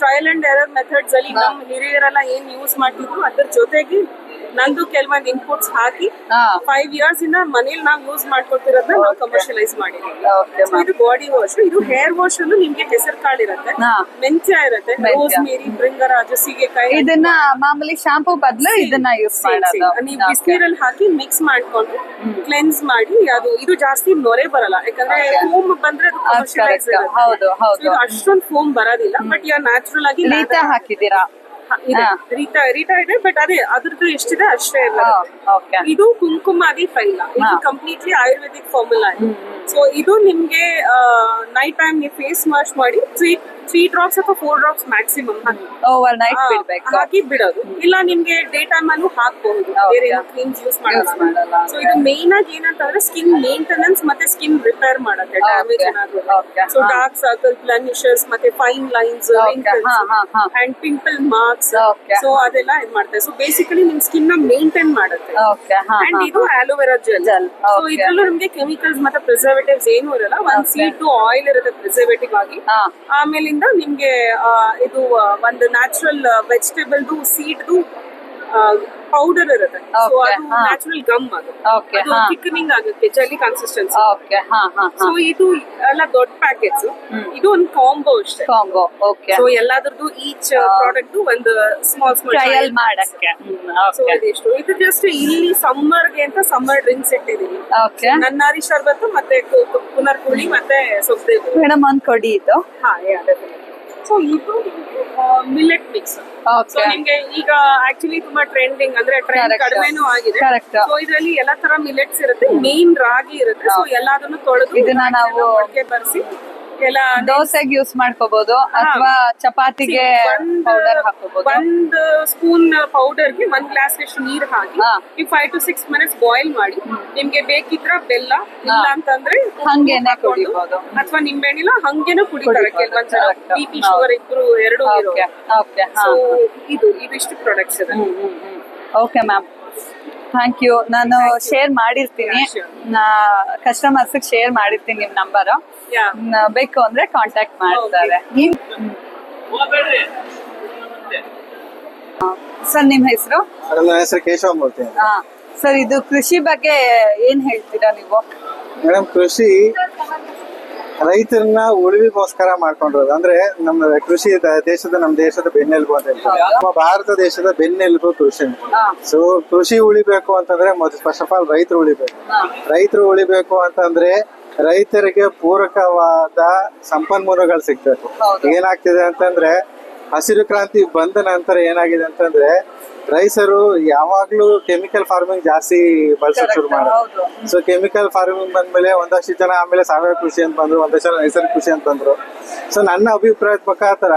ಟ್ರಯಲ್ ಅಂಡ್ ಎರರ್ ಮೆಥಡ್ಸ್ ಅಲ್ಲಿ ನಮ್ಮ ಹಿರಿಯರೆಲ್ಲ ಏನ್ ಯೂಸ್ ಮಾಡ್ತಿದ್ರು ಅದ್ರ ಜೊತೆಗೆ ನಂದು ಕೆಲವೊಂದು ಇನ್ಪುಟ್ಸ್ ಹಾಕಿ 5 ಇಯರ್ಸ್ ಇಂದ ಮನೇಲಿ ನಾವು ಯೂಸ್ ಮಾಡ್ಕೊತಿರೋದನ್ನ ನಾವು ಕಮರ್ಷಿಯಲೈಸ್ ಮಾಡಿದೀವಿ. ಇದು ಬಾಡಿ ವಾಶ್. ಇದು ಹೇರ್ ವಾಶ್ ಅಲ್ಲೂ ನಿಮ್ಗೆ ಹೆಸರು ಕಾಳು ಇರುತ್ತೆ, ಮೆಂತ್ಯ ಇರುತ್ತೆ, ರೋಸ್ ಮೇರಿ, ಭೃಂಗರಾಜ, ಸೀಗೆಕಾಯಿ. ಇದನ್ನ ಮಾಮೂಲಿ ಶಾಂಪೂ ಬದಲು ಇದನ್ನ ಯೂಸ್ ಮಾಡೋದು. ನೀವು ಬಿಸಿನೀರಲ್ಲಿ ಹಾಕಿ ಮಿಕ್ಸ್ ಮಾಡ್ಕೊಂಡು ಕ್ಲೆನ್ಸ್ ಮಾಡಿ. ಇದು ಜಾಸ್ತಿ ನೊರೆ ಬರಲ್ಲ, ಯಾಕಂದ್ರೆ ಫೋಮ್ ಬಂದ್ರೆ ಅದು ಕಮರ್ಷಿಯಲೈಸ್ ಇರುತ್ತೆ. ಇದು ಅಷ್ಟೊಂದು ಫೋಮ್ ಬರೋದಿಲ್ಲ. ಬಟ್ ಯಾ ನ್ಯಾಚುರಲ್ ಆಗಿ ಲೀತಾ ಹಾಕಿದೀರಾ? ರೀಟಾ ಇದೆ, ಬಟ್ ಅದೇ ಅದ್ರದ್ದು ಎಷ್ಟಿದೆ ಅಷ್ಟೇ ಇಲ್ಲ. ಇದು ಕುಂಕುಮಾದಿ ಫೈಲ. ಇದು ಕಂಪ್ಲೀಟ್ಲಿ ಆಯುರ್ವೇದಿಕ್ ಫಾರ್ಮುಲಾ. ಸೊ ಇದು ನಿಮ್ಗೆ ನೈಟ್ ಟೈಮ್ ನೀವು ಫೇಸ್ ವಾಶ್ ಮಾಡಿ 3 ಡ್ರಾಪ್ಸ್ ಅಥವಾ 4 ಡ್ರಾಪ್ಸ್ ಮ್ಯಾಕ್ಸಿಮಮ್ ಓವರ್ ನೈಟ್ ಬಿಡ್ಬೇಕು, ಹಾಕಿ ಬಿಡೋದು. ಇಲ್ಲ ನಿಮ್ಗೆ ಡೇ ಟೈಮ್ ಅಲ್ಲೂ ಹಾಕಬಹುದು, ಬೇರೆ ಕ್ರೀಮ್ಸ್ ಯೂಸ್ ಮಾಡಲ್ಲ. ಸೊ ಇದು ಮೇನ್ ಆಗಿ ಏನಂತಂದ್ರೆ ಸ್ಕಿನ್ ಮೇಂಟೆನೆನ್ಸ್ ಮತ್ತೆ ಸ್ಕಿನ್ ರಿಪೇರ್ ಮಾಡುತ್ತೆ ಡ್ಯಾಮೇಜ್ ಏನಾದ್ರು. ಸೊ ಡಾರ್ಕ್ ಸರ್ಕಲ್, ಬ್ಲಮಿಶಸ್, ಮತ್ತೆ fine lines, and pimple marks, so ಅದೆಲ್ಲ ಇದು ಮಾಡುತ್ತೆ. ಸೊ ಬೇಸಿಕಲಿ ನಿಮ್ ಸ್ಕಿನ್ ನ ಮೇಂಟೈನ್ ಮಾಡುತ್ತೆ. ಅಂಡ್ ಇದು ಆಲೋವೆರಾ ಜೆಲ್. ಸೊ ಇದ್ರಲ್ಲೂ ನಿಮ್ಗೆ ಕೆಮಿಕಲ್ಸ್ ಮತ್ತೆ ಪ್ರಿಸರ್ವೇಟಿವ್ಸ್ ಏನು ಇರಲ್ಲ. ಒಂದ್ ಸೀಡ್ ಟು ಆಯಿಲ್ ಇರುತ್ತೆ ಪ್ರಿಸರ್ವೇಟಿವ್ ಆಗಿ. ಆಮೇಲಿಂದ ನಿಮ್ಗೆ ಇದು ಒಂದು ನ್ಯಾಚುರಲ್ ವೆಜಿಟೇಬಲ್ದು ಸೀಡ್ದು ಪೌಡರ್ ಇರುತ್ತೆ. ಸೊ ಅದು ನ್ಯಾಚುರಲ್ ಗಮ್. ಅದು ಥಿಕ್ಕನಿಂಗ್ ಆಗುತ್ತೆ, ಜೆಲ್ಲಿ ಕನ್ಸಿಸ್ಟೆನ್ಸಿ. ಸೊ ಇದು ಎಲ್ಲ ದೊಡ್ಡ ಪ್ಯಾಕೆಟ್ಸ್. ಇದು ಒಂದು ಕಾಂಬೋ ಅಷ್ಟೇ. ಸೊ ಎಲ್ಲಾದ್ರದ್ದು ಈಚ್ ಪ್ರಾಡಕ್ಟ್ ಒಂದು ಸ್ಮಾಲ್ ಟ್ರಯಲ್ ಮಾಡಕ್ಕೆ. ಸೊ ಇದಿಷ್ಟು. ಇದು ಜಸ್ಟ್ ಇಲ್ಲಿ ಸಮ್ಮರ್ಗೆ ಅಂತ ಸಮ್ಮರ್ ಡ್ರಿಂಕ್ಸ್ ಇಟ್ಟಿದೀನಿ. ನನ್ನಾರಿ ಶರ್ಬತ್ತು ಮತ್ತೆ ಪುನರ್ಪುಳಿ ಮತ್ತೆ ಸೊಪ್ಪು. ಮೇಡಮ್ ಒಂದ್ ಕೊಡಿ ಇದು. ಸೊ ಇದು ಮಿಲೆಟ್ ಮಿಕ್ಸ್. ಸೊ ನಿಮ್ಗೆ ಈಗ ಆಕ್ಚುಲಿ ತುಂಬಾ ಟ್ರೆಂಡಿಂಗ್, ಅಂದ್ರೆ ಟ್ರೆಂಡ್ ಕಡಿಮೆನೂ ಆಗಿದೆ. ಸೊ ಇದರಲ್ಲಿ ಎಲ್ಲಾ ತರ ಮಿಲೆಟ್ಸ್ ಇರುತ್ತೆ. ಮೇನ್ ರಾಗಿ ಇರುತ್ತೆ. ಸೊ ಎಲ್ಲಾದನ್ನು ತೊಳೆದು ಇದನ್ನ ನಾವು ಬರ್ಸಿ ಎಲ್ಲ ದೋಸೆಗೆ ಯೂಸ್ ಮಾಡ್ಕೋಬಹುದು ಅಥವಾ ಚಪಾತಿಗೆ ಪೌಡರ್ ಹಾಕೋಬಹುದು. 1 ಸ್ಪೂನ್ ಪೌಡರ್ಗೆ 1 ಗ್ಲಾಸ್ ಅಷ್ಟು ನೀರ್ ಹಾಕಿ 5 to 6 minutes ಬಾಯ್ಲ್ ಮಾಡಿ. ನಿಮ್ಗೆ ಬೇಕಿದ್ರ ಬೆಲ್ಲ, ಇಲ್ಲ ಅಂತಂದ್ರೆ ಹಂಗೇನೆ ಕುಡಿಬಹುದು, ಅಥವಾ ನಿಂಬೆಹಣ್ಣಿಲ್ಲ ಹಂಗೇನೂ ಕುಡಿತಾರೆ ಕೆಲವೊಂದ್ ಜನ. BP, ಶುಗರ್ ಇಬ್ರು ಎರಡು. ಸೊ ಇದು ಇಷ್ಟು ಪ್ರಾಡಕ್ಟ್ಸ್ ಇದೆ. Okay ma'am, thank you. ನಾನು ಶೇರ್ ಮಾಡಿರ್ತೀನಿ, ಕಸ್ಟಮರ್ಸ್ ಶೇರ್ ಮಾಡಿರ್ತೀನಿ ನಿಮ್ ನಂಬರ್. ಬೇಕು ಅಂದ್ರೆ ಕಾಂಟ್ಯಾಕ್ಟ್ ಮಾಡ್ತಾರೆ. ಸರ್ ನಿಮ್ ಹೆಸರು? ನನ್ನ ಹೆಸರು ಕೇಶವ ಮೂರ್ತಿ. ಸರ್ ಇದು ಕೃಷಿ ಬಗ್ಗೆ ಏನ್ ಹೇಳ್ತೀರಾ ನೀವು? ಮೇಡಮ್, ಕೃಷಿ ರೈತರನ್ನ ಉಳಿವಿಗೋಸ್ಕರ ಮಾಡ್ಕೊಂಡಿರೋದು. ಅಂದ್ರೆ ನಮ್ಮ ಕೃಷಿ ನಮ್ಮ ದೇಶದ ಬೆನ್ನೆಲುಬು ಅಂತ ಹೇಳ್ತಾರೆ. ನಮ್ಮ ಭಾರತ ದೇಶದ ಬೆನ್ನೆಲುಬು ಕೃಷಿ. ಸೊ ಕೃಷಿ ಉಳಿಬೇಕು ಅಂತಂದ್ರೆ ಮೊದಲು ಫಸ್ಟ್ ಆಫ್ ಆಲ್ ರೈತರು ಉಳಿಬೇಕು ಅಂತಂದ್ರೆ ರೈತರಿಗೆ ಪೂರಕವಾದ ಸಂಪನ್ಮೂಲಗಳು ಸಿಗ್ಬೇಕು. ಏನಾಗ್ತಿದೆ ಅಂತಂದ್ರೆ ಹಸಿರು ಕ್ರಾಂತಿ ಬಂದ ನಂತರ ಏನಾಗಿದೆ ಅಂತಂದ್ರೆ ರೈತರು ಯಾವಾಗ್ಲೂ ಕೆಮಿಕಲ್ ಫಾರ್ಮಿಂಗ್ ಜಾಸ್ತಿ ಬಳಸೋಕೆ ಶುರು ಮಾಡೋದು. ಸೊ ಕೆಮಿಕಲ್ ಫಾರ್ಮಿಂಗ್ ಬಂದ್ಮೇಲೆ ಒಂದಷ್ಟು ಜನ ಆಮೇಲೆ ಸಾವಯವ ಕೃಷಿ ಅಂತ ಬಂದ್ರು, ಒಂದಷ್ಟು ಜನ ನೈಸರ್ಗಿಕ ಕೃಷಿ ಅಂತ ಬಂದ್ರು. ಸೊ ನನ್ನ ಅಭಿಪ್ರಾಯದ ಪ್ರಕಾರ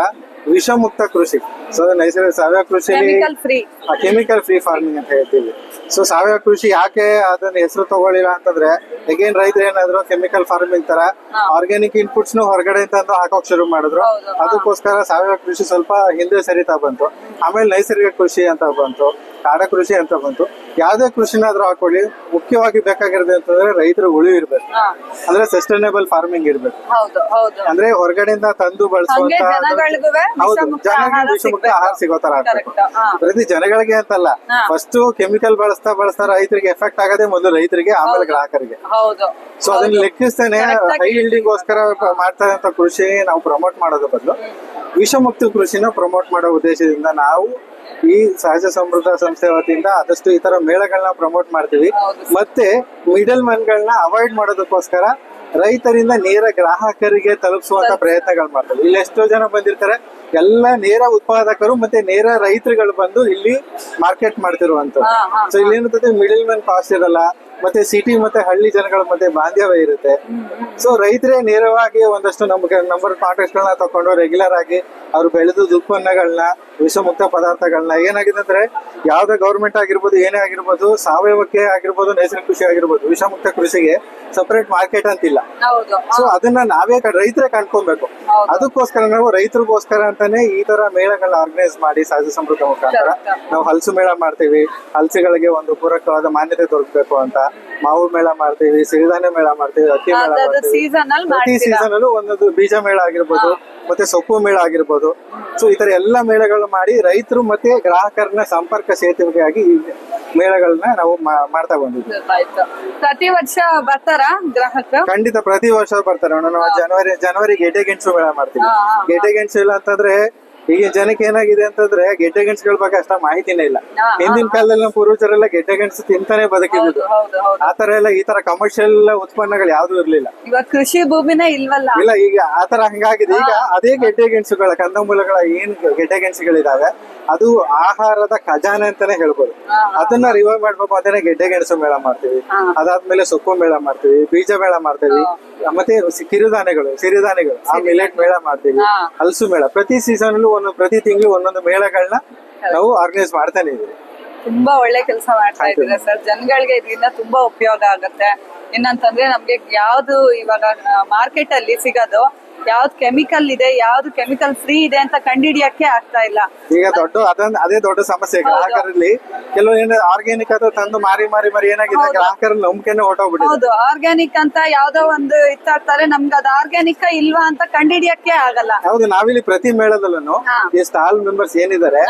ವಿಷಮುಕ್ತ ಕೃಷಿ. ಸೊ ನೈಸರ್ಗಿಕ ಸಾವಯವ ಕೃಷಿಯಲ್ಲಿ chemical free. Chemical free farming ಅಂತ ಹೇಳ್ತೀವಿ. ಸೊ ಸಾವಯವ ಕೃಷಿ ಯಾಕೆ ಅದನ್ನ ಹೆಸರು ತಗೊಳ್ಳಿಲ್ಲ ಅಂತಂದ್ರೆ ಅಗೇನ್ ರೈತರು ಏನಾದ್ರು ಕೆಮಿಕಲ್ ಫಾರ್ಮಿಂಗ್ ತರ ಆರ್ಗ್ಯಾನಿಕ್ ಇನ್ಪುಟ್ಸ್ ಹೊರಗಡೆ ತಂದು ಹಾಕೋಕ್ ಶುರು ಮಾಡಿದ್ರು. ಅದಕ್ಕೋಸ್ಕರ ಸಾವಯವ ಕೃಷಿ ಸ್ವಲ್ಪ ಹಿಂದೆ ಸರಿತಾ ಬಂತು. ಆಮೇಲೆ ನೈಸರ್ಗಿಕ ಕೃಷಿ ಅಂತ ಬಂತು, ಕಾಡ ಕೃಷಿ ಅಂತ ಬಂತು. ಯಾವ್ದೇ ಕೃಷಿನಾದ್ರೂ ಹಾಕೊಳ್ಳಿ, ಮುಖ್ಯವಾಗಿ ಬೇಕಾಗಿರೋದು ಅಂತಂದ್ರೆ ರೈತರು ಉಳಿವು ಇರ್ಬೇಕು, ಅಂದ್ರೆ ಸಸ್ಟೈನೇಬಲ್ ಫಾರ್ಮಿಂಗ್ ಇರ್ಬೇಕು. ಅಂದ್ರೆ ಹೊರಗಡೆಯಿಂದ ತಂದು ಬಳಸುವಂತ ಹೌದು ಜನಗಳಿಗೆ ವಿಷಮುಕ್ತ ಆಹಾರ ಸಿಗೋ ತರ ಆಗ್ಬೇಕು. ಪ್ರತಿ ಜನಗಳಿಗೆ ಅಂತಲ್ಲ, ಫಸ್ಟ್ ಕೆಮಿಕಲ್ ಬಳಸ್ತಾ ರೈತರಿಗೆ ಎಫೆಕ್ಟ್ ಆಗದೆ ಮೊದಲು ರೈತರಿಗೆ, ಆಮೇಲೆ ಗ್ರಾಹಕರಿಗೆ. ಸೊ ಅದನ್ನ ಲೆಕ್ಕಿಸ್ತೇನೆ ಹೈ ಇಲ್ಡಿಂಗ್ ಗೋಸ್ಕರ ಮಾಡ್ತಾ ಇರುವಂತ ಕೃಷಿ ನಾವು ಪ್ರಮೋಟ್ ಮಾಡೋದ್ರ ಬದಲು ವಿಷಮುಕ್ತ ಕೃಷಿನ ಪ್ರಮೋಟ್ ಮಾಡೋ ಉದ್ದೇಶದಿಂದ ನಾವು ಈ ಸಹಜ ಸಮೃದ್ಧ ಸಂಸ್ಥೆ ವತಿಯಿಂದ ಆದಷ್ಟು ಈ ತರ ಮೇಳಗಳನ್ನ ಪ್ರಮೋಟ್ ಮಾಡ್ತೀವಿ. ಮತ್ತೆ ಮಿಡಲ್ ಮ್ಯಾನ್ ಗಳನ್ನ ಅವಾಯ್ಡ್ ಮಾಡೋದಕ್ಕೋಸ್ಕರ ರೈತರಿಂದ ನೇರ ಗ್ರಾಹಕರಿಗೆ ತಲುಪಿಸುವಂತ ಪ್ರಯತ್ನಗಳು ಮಾಡ್ತೀವಿ. ಇಲ್ಲಿ ಎಷ್ಟೋ ಜನ ಬಂದಿರ್ತಾರೆ, ಎಲ್ಲ ನೇರ ಉತ್ಪಾದಕರು ಮತ್ತೆ ನೇರ ರೈತರುಗಳು ಬಂದು ಇಲ್ಲಿ ಮಾರ್ಕೆಟ್ ಮಾಡ್ತಿರುವಂತದ್ದು. ಸೊ ಇಲ್ಲಿ ಏನಿರ್ತದೆ, ಮಿಡಲ್ ಮ್ಯಾನ್ ಕಾಸ್ಟ್ ಇರಲ್ಲ, ಮತ್ತೆ ಸಿಟಿ ಮತ್ತೆ ಹಳ್ಳಿ ಜನಗಳ ಮಧ್ಯೆ ಬಾಂಧವ್ಯ ಇರುತ್ತೆ. ಸೊ ರೈತರೇ ನೇರವಾಗಿ ಒಂದಷ್ಟು ನಮ್ಗೆ ನಂಬರ್ ಕಾಂಟ್ಯಾಕ್ಟ್ ಗಳನ್ನ ತಕೊಂಡು ರೆಗ್ಯುಲರ್ ಆಗಿ ಅವ್ರು ಬೆಳೆದ ಉತ್ಪನ್ನಗಳನ್ನ, ವಿಷಮುಕ್ತ ಪದಾರ್ಥಗಳನ್ನ, ಏನಾಗಿದೆ ಅಂದ್ರೆ ಯಾವ್ದೇ ಗೌರ್ಮೆಂಟ್ ಆಗಿರ್ಬೋದು, ಏನೇ ಆಗಿರ್ಬೋದು, ಸಾವಯವಕ್ಕೆ ಆಗಿರ್ಬೋದು, ನೈಸರ್ಗಿಕ ಕೃಷಿ ಆಗಿರ್ಬೋದು, ವಿಷಮುಕ್ತ ಕೃಷಿಗೆ ಸಪರೇಟ್ ಮಾರ್ಕೆಟ್ ಅಂತಿಲ್ಲ. ಸೊ ಅದನ್ನ ನಾವೇ ರೈತರೇ ಕಂಡ್ಕೊಬೇಕು. ಅದಕ್ಕೋಸ್ಕರ ನಾವು ರೈತರಿಗೋಸ್ಕರ ಅಂತಾನೆ ಈ ತರ ಮೇಳಗಳನ್ನ ಆರ್ಗನೈಸ್ ಮಾಡಿ ಸಹಜ ಸಮೃದ್ಧ ಮುಖಾಂತರ ನಾವು ಹಲಸು ಮೇಳ ಮಾಡ್ತೀವಿ. ಹಲಸುಗಳಿಗೆ ಒಂದು ಪೂರಕವಾದ ಮಾನ್ಯತೆ ದೊರಕಬೇಕು ಅಂತ ಮಾವು ಮೇಳ ಮಾಡ್ತೀವಿ, ಸಿರಿಧಾನ್ಯ ಮೇಳ ಮಾಡ್ತೀವಿ, ಅಕ್ಕಿ ಮೇಳ ಮಾಡ್ತೀವಿ. ಪ್ರತಿ ಸೀಸನ್ ಅಲ್ಲೂ ಒಂದೊಂದು ಬೀಜ ಮೇಳ ಆಗಿರ್ಬೋದು, ಮತ್ತೆ ಸೊಪ್ಪು ಮೇಳ ಆಗಿರ್ಬೋದು. ಸೊ ಈ ತರ ಎಲ್ಲಾ ಮೇಳಗಳು ಮಾಡಿ ರೈತರು ಮತ್ತೆ ಗ್ರಾಹಕರನ್ನ ಸಂಪರ್ಕ ಸೇತುವೆಯಾಗಿ ಈ ಮೇಳಗಳನ್ನ ನಾವು ಮಾಡ್ತಾ ಬಂದಿದ್ವಿ. ಪ್ರತಿ ವರ್ಷ ಬರ್ತಾರಾ ಗ್ರಾಹಕರು? ಖಂಡಿತ ಪ್ರತಿ ವರ್ಷ ಬರ್ತಾರೆ. ನಾವು ಜನವರಿ ಗೆಡ್ಡೆ ಗೆಣಸು ಮೇಳ ಮಾಡ್ತೀವಿ. ಗೆಡ್ಡೆ ಗೆಣಸು ಇಲ್ಲ ಅಂತಂದ್ರೆ ಈಗ ಜನಕ್ಕೆ ಏನಾಗಿದೆ ಅಂತಂದ್ರೆ ಗೆಡ್ಡೆ ಗೆಣಸುಗಳ ಬಗ್ಗೆ ಅಷ್ಟ ಮಾಹಿತಿನೇ ಇಲ್ಲ. ಹಿಂದಿನ ಕಾಲದಲ್ಲಿ ನಮ್ಮ ಪೂರ್ವಜರೆಲ್ಲ ಗೆಡ್ಡೆ ಗೆಣಸು ತಿಂತಾನೆ ಬದುಕಿದ್ದು. ಆತರ ಎಲ್ಲ ಈ ತರ ಕಮರ್ಷಿಯಲ್ ಉತ್ಪನ್ನಗಳು ಯಾವ್ದು ಇರ್ಲಿಲ್ಲ. ಇವಾಗ ಕೃಷಿ ಭೂಮಿನೇ ಇಲ್ವಲ್ಲ. ಇಲ್ಲ, ಈಗ ಆತರ ಹಂಗಾಗಿದೆ. ಈಗ ಅದೇ ಗೆಡ್ಡೆ ಗೆಣಸುಗಳ ಕಂದಮೂಲಗಳ ಏನ್ ಗೆಡ್ಡೆ ಗೆಣಸುಗಳಿದಾವೆ ಅದು ಆಹಾರದ ಖಜಾನೆ ಅಂತಾನೆ ಹೇಳ್ಬೋದು. ಅದನ್ನ ರಿವೈವ್ ಮಾಡ್ಬೇಕು ಅಂತಾನೆ ಗೆಡ್ಡೆ ಗೆಣಸು ಮೇಳ ಮಾಡ್ತೀವಿ. ಅದಾದ್ಮೇಲೆ ಸೊಪ್ಪು ಮೇಳ ಮಾಡ್ತೀವಿ, ಬೀಜ ಮೇಳ ಮಾಡ್ತೀವಿ, ಮತ್ತೆ ಸಿರಿಧಾನ್ಯಗಳು ಆ ಮಿಲೆಟ್ ಮೇಳ ಮಾಡ್ತೀವಿ, ಹಲಸು ಮೇಳ. ಪ್ರತಿ ಸೀಸನ್ ಅಲ್ಲೂ ಪ್ರತಿ ತಿಂಗಳು ಒಂದೊಂದು ಮೇಳಗಳನ್ನ ನಾವು ಆರ್ಗನೈಸ್ ಮಾಡ್ತಾನೆ ಇದೀವಿ. ತುಂಬಾ ಒಳ್ಳೆ ಕೆಲಸ ಮಾಡ್ತಾ ಇದ್ದೀರಾ ಸರ್. ಜನಗಳಿಗೆ ಇದರಿಂದ ತುಂಬಾ ಉಪಯೋಗ ಆಗುತ್ತೆ. ಏನಂತಂದ್ರೆ ನಮ್ಗೆ ಯಾವ್ದು ಇವಾಗ ಮಾರ್ಕೆಟ್ ಅಲ್ಲಿ ಸಿಗೋದು ಯಾವ್ದು ಕೆಮಿಕಲ್ ಇದೆ, ಯಾವ್ದು ಕೆಮಿಕಲ್ ಫ್ರೀ ಇದೆ ಅಂತ ಕಂಡುಹಿಡಿಯಕ್ಕೆ ಆಗ್ತಾ ಇಲ್ಲ. ಈಗ ಅದೇ ದೊಡ್ಡ ಸಮಸ್ಯೆ ಗ್ರಾಹಕರಲ್ಲಿ. ಕೆಲವು ಏನು ಆರ್ಗ್ಯಾನಿಕ್ ಅದು ತಂದು ಮಾರಿ ಏನಾಗಿದೆ, ಗ್ರಾಹಕರಲ್ಲಿ ನಂಬಿಕೆನೆ ಹೊರಟೋಗ್ಬಿಟ್ಟಿದೆ. ಹೌದು, ಆರ್ಗ್ಯಾನಿಕ್ ಅಂತ ಯಾವ್ದೋ ಒಂದು ಇರ್ತಾರೆ, ನಮ್ಗೆ ಅದು ಆರ್ಗ್ಯಾನಿಕ್ ಇಲ್ವಾ ಅಂತ ಕಂಡುಹಿಡಿಯಕ್ಕೆ ಆಗಲ್ಲ. ಹೌದು, ನಾವಿಲ್ಲಿ ಪ್ರತಿ ಮೇಳದಲ್ಲೂ ಈ ಸ್ಟಾಲ್ ಮೆಂಬರ್ಸ್ ಏನಿದ್ದಾರೆ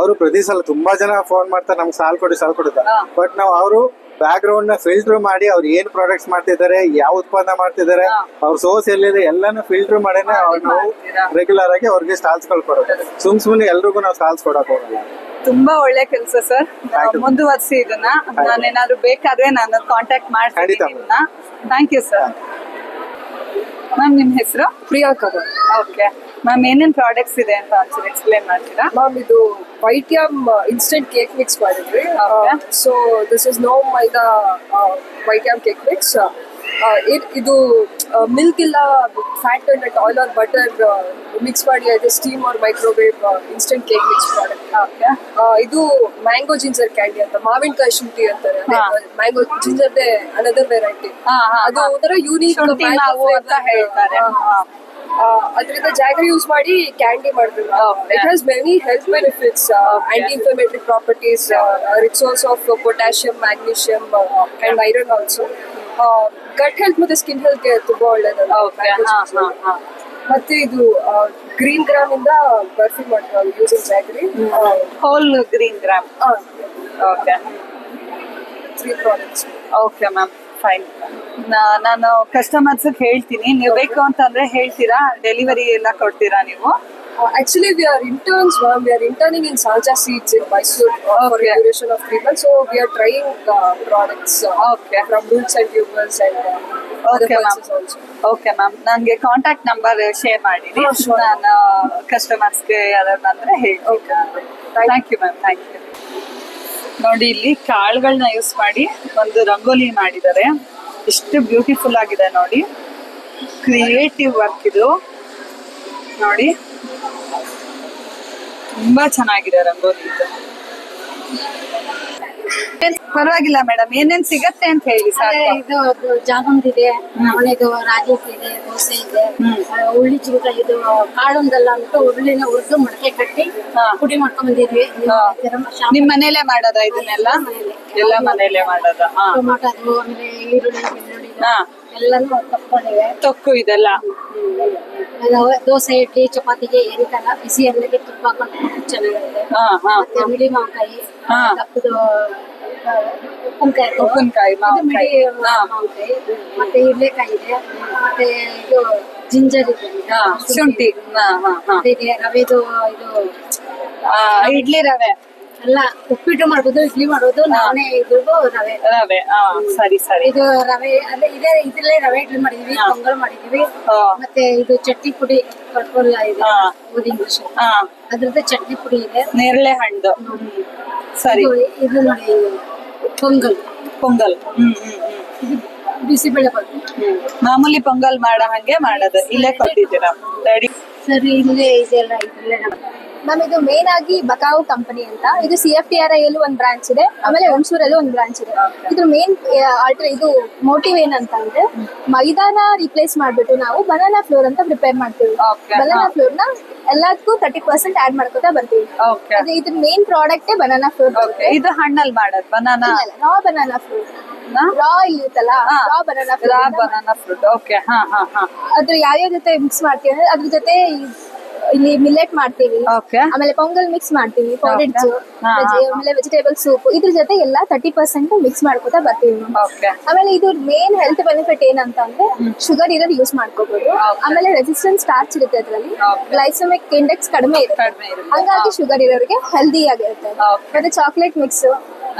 ಅವರು ಪ್ರತಿ ಸಲ ತುಂಬಾ ಜನ ಫೋನ್ ಮಾಡ್ತಾರೆ, ನಮ್ಗೆ ಸಾಲ್ ಕೊಡ್ತಾರೆ. ಬಟ್ ನಾವು ಅವರು ಬ್ಯಾಕ್ ಗ್ರೌಂಡ್ ನ ಫಿಲ್ಟರ್ ಮಾಡಿ ಅವ್ರು ಏನ್ ಪ್ರಾಡಕ್ಟ್ಸ್ ಮಾಡ್ತಿದ್ದಾರೆ, ಯಾವ ಉತ್ಪನ್ನ ಮಾಡ್ತಿದ್ದಾರೆ, ಅವ್ರ ಸೋರ್ಸ್ ಎಲ್ಲಿದೆ ಎಲ್ಲಾನು ಫಿಲ್ಟರ್ ಮಾಡಿನೇ ನಾವು ರೆಗ್ಯುಲರ್ ಆಗಿ ಅವ್ರಿಗೆ ಸ್ಟಾಲ್ಸ್ ಕೊಡೋದು. ಸುಮ್ನೆ ಎಲ್ರಿಗೂ ನಾವು ಸ್ಟಾಲ್ಸ್ ಕೊಡಕ್ ಹೋಗಲ್ಲ. ತುಂಬಾ ಒಳ್ಳೆ ಕೆಲಸ ಸರ್. ಮುಂದುವರಿಸಿ ಇದನ್ನ. ನಾನೇನಾದ್ರು ಬೇಕಾದ್ರೆ ನಾನು ಕಾಂಟ್ಯಾಕ್ಟ್ ಮಾಡ್ತೀನಿ. Thank you sir. ಮ್ಯಾಮ್, ನಿಮ್ ಹೆಸರು? ಪ್ರಿಯಾಂಕಾ. ಓಕೆ ಮ್ಯಾಮ್, ಏನೇನ್ ಪ್ರಾಡಕ್ಟ್ಸ್ ಇದೆ ಅಂತ ಒಂಚೂರು ಎಕ್ಸ್ಪ್ಲೇನ್ ಮಾಡ್ತೀರಾ? ಮ್ಯಾಮ್, ಇದು white yam instant cake mix ಮಾಡಿದ್ವಿ. So this is no maida white yam cake mix. ಇದು ಮಿಲ್ಕ್ ಇಲ್ಲ, fat content, oil or butter mix ಮಾಡಿ ಅದು steam or microwave instant cake mix product. ಇದು ಮ್ಯಾಂಗೋ ಜಿಂಜರ್ ಕ್ಯಾಂಡಿ ಅಂತ, ಮಾವಿನಕಾಯಿ ಶುಂಠಿ ಅಂತಾರೆ. ಮ್ಯಾಂಗೋ ಜಿಂಜರ್ದೇ ಅನದರ್ ವೆರೈಟಿ. ಅದು ಒಂಥರ ಯೂನಿಕ್ ಅಂತ ಹೇಳ್ತಾರೆ. ಅದರಿಂದ ಜಾಗರಿ ಯೂಸ್ ಮಾಡಿ ಕ್ಯಾಂಡಿ ಮಾಡಿದ್ವಿ. It has many health benefits, anti inflammatory properties, rich source of potassium, magnesium and iron also. Gut health ಮತ್ತೆ ಸ್ಕಿನ್ ಹೆಲ್ತ್ ಗೆ ತುಂಬಾ ಒಳ್ಳೇದಲ್ಲ. ಮತ್ತೆ ಇದು ಗ್ರೀನ್ ಗ್ರಾಮ್ ಇಂದ ಬರ್ಫಿ ಮಾಡ್ತೀವಿ using jaggery. Whole green gram. Okay, 3 products. Okay ma'am, fine. ನಾನು ಕಸ್ಟಮರ್ಸ್ ಹೇಳ್ತೀನಿ, ನೀವು ಬೇಕು ಅಂತಂದ್ರೆ ಹೇಳ್ತೀರಾ, ಡೆಲಿವರಿ ಎಲ್ಲ ಕೊಡ್ತೀರಾ ನೀವು? Actually, we are interns, ma'am. We are interning in Salja Seeds in Mysore for a duration of 3 months. So we are trying products from roots and tubers and other pulses also. Okay ma'am, ನನಗೆ ಕಾಂಟ್ಯಾಕ್ಟ್ ನಂಬರ್ ಶೇರ್ ಮಾಡಿರಿ. ನಾನು ಕಸ್ಟಮರ್ಸ್ಗೆ ಯಾರು ಬಂದರೆ ಹೇಳ್ತೀನಿ. Thank you ma'am, thank you. ನೋಡಿ, ಇಲ್ಲಿ ಕಾಳುಗಳನ್ನ ಯೂಸ್ ಮಾಡಿ ಒಂದು ರಂಗೋಲಿ ಮಾಡಿದ್ದಾರೆ. ಎಷ್ಟು ಬ್ಯೂಟಿಫುಲ್ ಆಗಿದೆ ನೋಡಿ. ಕ್ರಿಯೇಟಿವ್ ವರ್ಕ್ ಇದು ನೋಡಿ. ತುಂಬಾ ಚೆನ್ನಾಗಿದೆ ರಂಗೋಲಿ ಇದು. ಪರವಾಗಿಲ್ಲ ಮೇಡಮ್, ಏನೇನ್ ಸಿಗತ್ತೆ ಅಂತ ಹೇಳಿ ಅದೇ ಸಾಕು. ಇದು ಜಾಮೂನ್ ಇದೆ, ಇದು ರಾಗಿ ಹಿಟ್ಟು ಇದೆ, ದೋಸೆ ಇದೆ, ಉಳ್ಳಿ ಚಿಂಕಾಯಿ ಇದು ಕಾಳೊಂದಲ್ಲ ಅಂದ್ಬಿಟ್ಟು ಉಳ್ಳಿನ ಹುರಿದು ಮೊಳಕೆ ಕಟ್ಟಿ ಪುಡಿ ಮಾಡ್ಕೊಂಡ್ ಬಂದಿದ್ವಿ. ನಿಮ್ ಮನೇಲೆ ಮಾಡೋದ ಇದನ್ನೆಲ್ಲ? ಎಲ್ಲ ಮನೇಲೆ ಮಾಡೋದ? ಟೊಮಾಟೊ ಆಮೇಲೆ ಈರುಳ್ಳಿ ಬೆಳ್ಳುಳ್ಳಿ ಎಲ್ಲಾನು ತಕ್ಕೊಂಡಿವೆ. ತೊಕ್ಕು ಇದೆಲ್ಲ ದೋಸೆ ಇಡ್ಲಿ ಚಪಾತಿಗೆ ಏರಿತಲ್ಲ ಬಿಸಿ ಎಣ್ಣೆಗೆ ತುಪ್ಪ ಹಾಕೊಂಡು ಚೆನ್ನಾಗಿರುತ್ತೆ. ಮತ್ತೆ ಮಿಡಿ ಮಾವಿನಕಾಯಿ, ತಪ್ಪದು ಉಪ್ಪಿನಕಾಯಿ, ಮಾವಿನಕಾಯಿ, ಮಾವಿನಕಾಯಿ, ಮತ್ತೆ ಇಡ್ಲೆಕಾಯಿ ಇದೆ, ಮತ್ತೆ ಇದು ಜಿಂಜರ್ ಇದೆ, ಶುಂಠಿ ಇದೆ, ರವೆದು ಇದು ಇಡ್ಲಿ ರವೆ ಎಲ್ಲ ಉಪ್ಪಿಟ್ಟು ಮಾಡ್ಬೋದು, ಇಡ್ಲಿ ಮಾಡೋದು ನಾನೇ ಇದ್ರದ್ದು ರವೆ. ರವೆ ಸರಿ ಸರಿ. ಇದು ರವೆ ಅಂದ್ರೆ ಇದ್ರಲ್ಲೇ ರವೆ ಇಡ್ಲಿ ಮಾಡಿದೀವಿ, ಪೊಂಗಲ್ ಮಾಡಿದೀವಿ, ಮತ್ತೆ ಇದು ಚಟ್ನಿ ಪುಡಿ ಕಟ್ಕೊಲ್ಲ ಇದೆ ಇಂಗ್ಲಿಷ್, ಅದ್ರದ್ದು ಚಟ್ನಿ ಪುಡಿ ಇದೆ, ನೇರಳೆ ಹಣ್ಣು. ಸರಿ, ಇದು ನೋಡಿ ಪೊಂಗಲ್. ಪೊಂಗಲ್ ಇದು ಬಿಸಿಬೇಳೆ ಬಾತ್. ಮಾಮೂಲಿ ಪೊಂಗಲ್ ಮಾಡೋ ಹಂಗೆ ಮಾಡೋದು, ಇಲ್ಲೇ ಕೊಟ್ಟಿದ್ದೀರಾ ರೆಡಿ. ಸರಿ, ಇಲ್ಲೇ ಇದೆಲ್ಲ ಇದ್ರಲ್ಲೇ ಮ್ಯಾಮ್ ಇದು ಮೇನ್ ಆಗಿ ಬಕಾವ್ ಕಂಪನಿ ಅಂತ. ಇದು CFTRI ಅಲ್ಲೂ ಒಂದು ಬ್ರಾಂಚ್ ಇದೆ, ಆಮೇಲೆ ಹುಣಸೂರಲ್ಲೂ ಒಂದು ಬ್ರಾಂಚ್ ಇದೆ. ಇದ್ರ ಮೇನ್ ಇದು ಮೋಟಿವ್ ಏನಂತಂದ್ರೆ ಮೈದಾನ ರಿಪ್ಲೇಸ್ ಮಾಡ್ಬಿಟ್ಟು ನಾವು ಬನಾನಾ ಫ್ಲೋರ್ ಅಂತ ಪ್ರಿಪೇರ್ ಮಾಡ್ತೀವಿ. ಬನಾನಾ ಫ್ಲೋರ್ ನ ಎಲ್ಲದಕ್ಕೂ 30% ಆಡ್ ಮಾಡ್ಕೊತಾ ಬರ್ತೀವಿ. ಅದು ಇದ್ರ ಮೇನ್ ಪ್ರಾಡಕ್ಟ್ ಬನಾನಾ ಫ್ಲೋರ್. ಇದು ಹಣ್ಣಲ್ಲಿ ಮಾಡೋದು ಬನಾನಾ, ರಾ ಬನಾನಾ ಫ್ಲೋರ್, ರಾ ಇರುತ್ತಲ್ಲ ರಾ ಬನಾನಾ ಫ್ರೂಟ್. ಓಕೆ, ಅದ್ರ ಯಾವ್ಯಾವ ಜೊತೆ ಮಿಕ್ಸ್ ಮಾಡ್ತೀವಿ ಅಂದ್ರೆ ಅದ್ರ ಜೊತೆ ಇಲ್ಲಿ ಮಿಲೆಟ್ ಮಾಡ್ತೀವಿ, ಆಮೇಲೆ ಪೊಂಗಲ್ ಮಿಕ್ಸ್ ಮಾಡ್ತೀವಿ, ಪೌಡರ್ಸ್, ಆಮೇಲೆ ವೆಜಿಟೇಬಲ್ ಸೂಪ್, ಇದ್ರ ಜೊತೆ ಎಲ್ಲ 30% ಮಿಕ್ಸ್ ಮಾಡ್ಕೊತಾ ಬರ್ತೀವಿ. ಆಮೇಲೆ ಇದು ಮೇನ್ ಹೆಲ್ತ್ ಬೆನಿಫಿಟ್ ಏನಂತ ಅಂದ್ರೆ ಶುಗರ್ ಇರೋದು ಯೂಸ್ ಮಾಡ್ಕೋಬಹುದು, ಆಮೇಲೆ ರೆಸಿಸ್ಟೆನ್ಸ್ ಸ್ಟಾರ್ಚ್ ಇರುತ್ತೆ ಅದ್ರಲ್ಲಿ, ಗ್ಲೈಸೆಮಿಕ್ ಇಂಡೆಕ್ಸ್ ಕಡಿಮೆ ಇರುತ್ತೆ, ಹಂಗಾಗಿ ಶುಗರ್ ಇರೋರಿಗೆ ಹೆಲ್ದಿ ಆಗಿರುತ್ತೆ. ಮತ್ತೆ ಚಾಕ್ಲೇಟ್ ಮಿಕ್ಸ್,